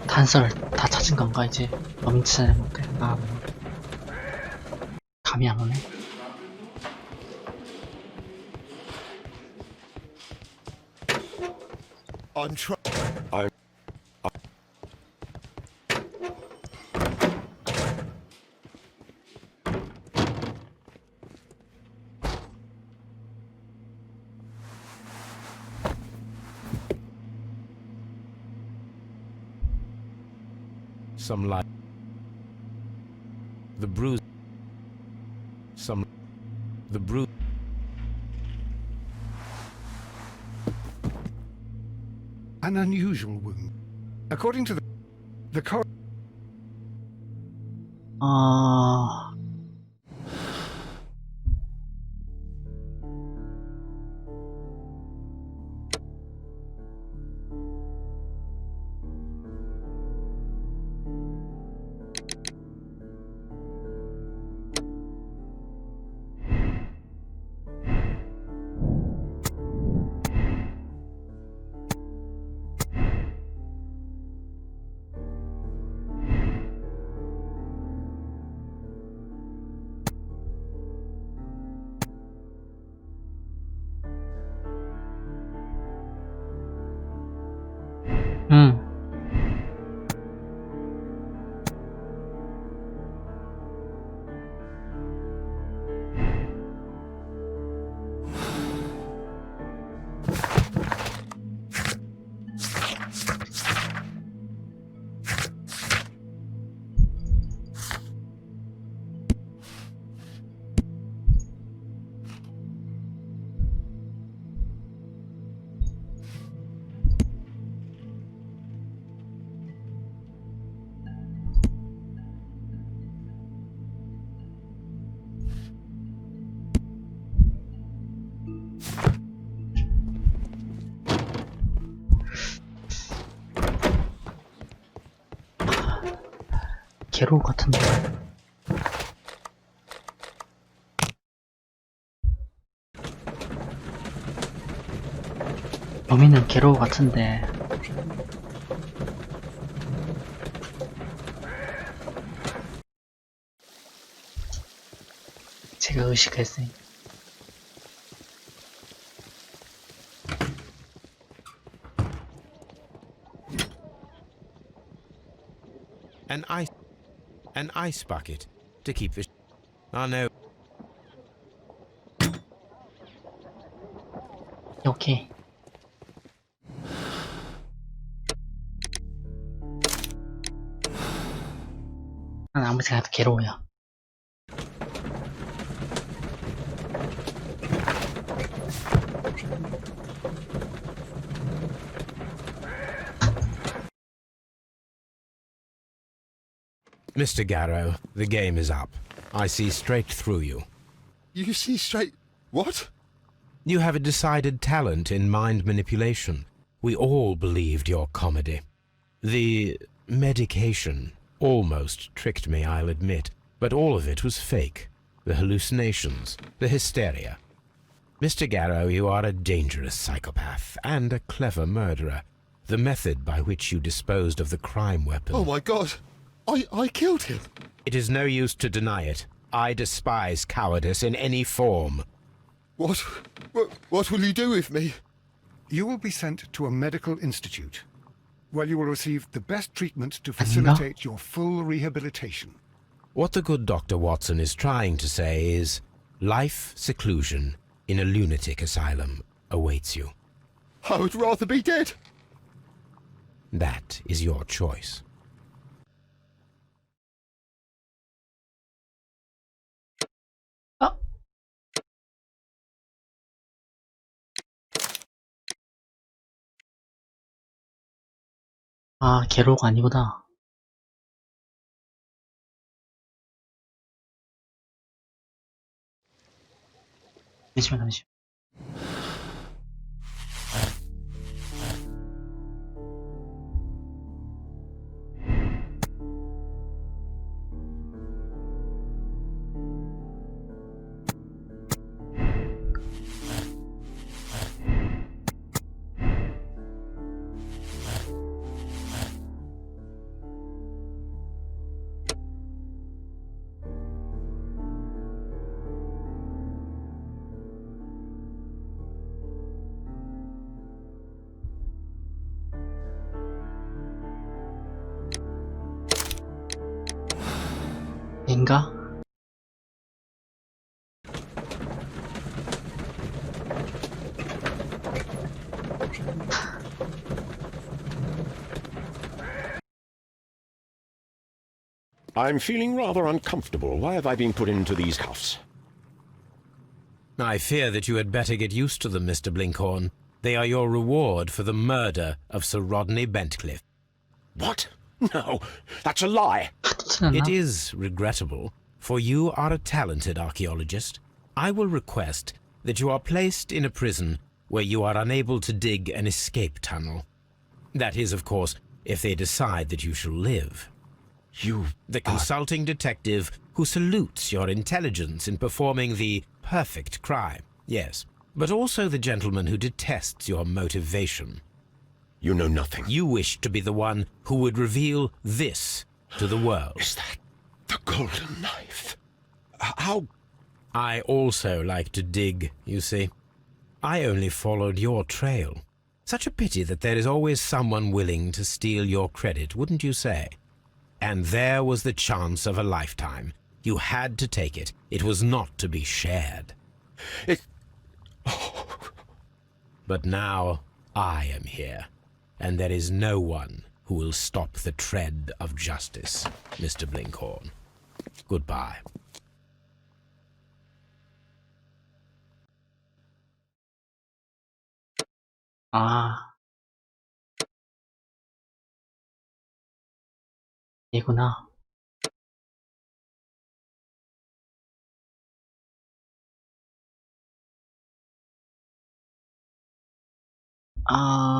단서를 다 찾은 건가 이제? 범인 찾아내볼게. 아, 뭐. 감이 안 오네. I'm trying. Some light. The bruise. Some. The bruise. An unusual wound. According to the coroner. 괴로울 것 같은데. 범인은 괴로울 것 같은데. 제가 의식했으니. An ice bucket to keep the. Oh no. 오케이. 난 아무리 생각해도 괴로워요. Mr. Garrow, the game is up. I see straight through you. You see straight. What? You have a decided talent in mind manipulation. We all believed your comedy. The medication almost tricked me, I'll admit, but all of it was fake. The hallucinations, the hysteria. Mr. Garrow, you are a dangerous psychopath and a clever murderer. The method by which you disposed of the crime weapon... Oh my god! I killed him! It is no use to deny it. I despise cowardice in any form. What will you do with me? You will be sent to a medical institute, where you will receive the best treatment to facilitate your full rehabilitation. What the good Dr. Watson is trying to say is, life seclusion in a lunatic asylum awaits you. I would rather be dead! That is your choice. 아, 괴로워가 아니구나. 잠시만. 인가? I'm feeling rather uncomfortable. Why have I been put into these cuffs? I fear that you had better get used to them, Mr. Blinkhorn. They are your reward for the murder of Sir Rodney Bentcliffe. What? No, that's a lie. It is regrettable, for you are a talented archaeologist. I will request that you are placed in a prison where you are unable to dig an escape tunnel. That is, of course, if they decide that you shall live. You... The consulting detective who salutes your intelligence in performing the perfect crime, yes, but also the gentleman who detests your motivation. You know nothing. You wish to be the one who would reveal this to the world. Is that the golden knife? How... I also like to dig, you see. I only followed your trail. Such a pity that there is always someone willing to steal your credit, wouldn't you say? And there was the chance of a lifetime. You had to take it. It was not to be shared. It... But now I am here, and there is no one who will stop the tread of justice, Mr. Blinkhorn. Goodbye. 아, 이구나. 아,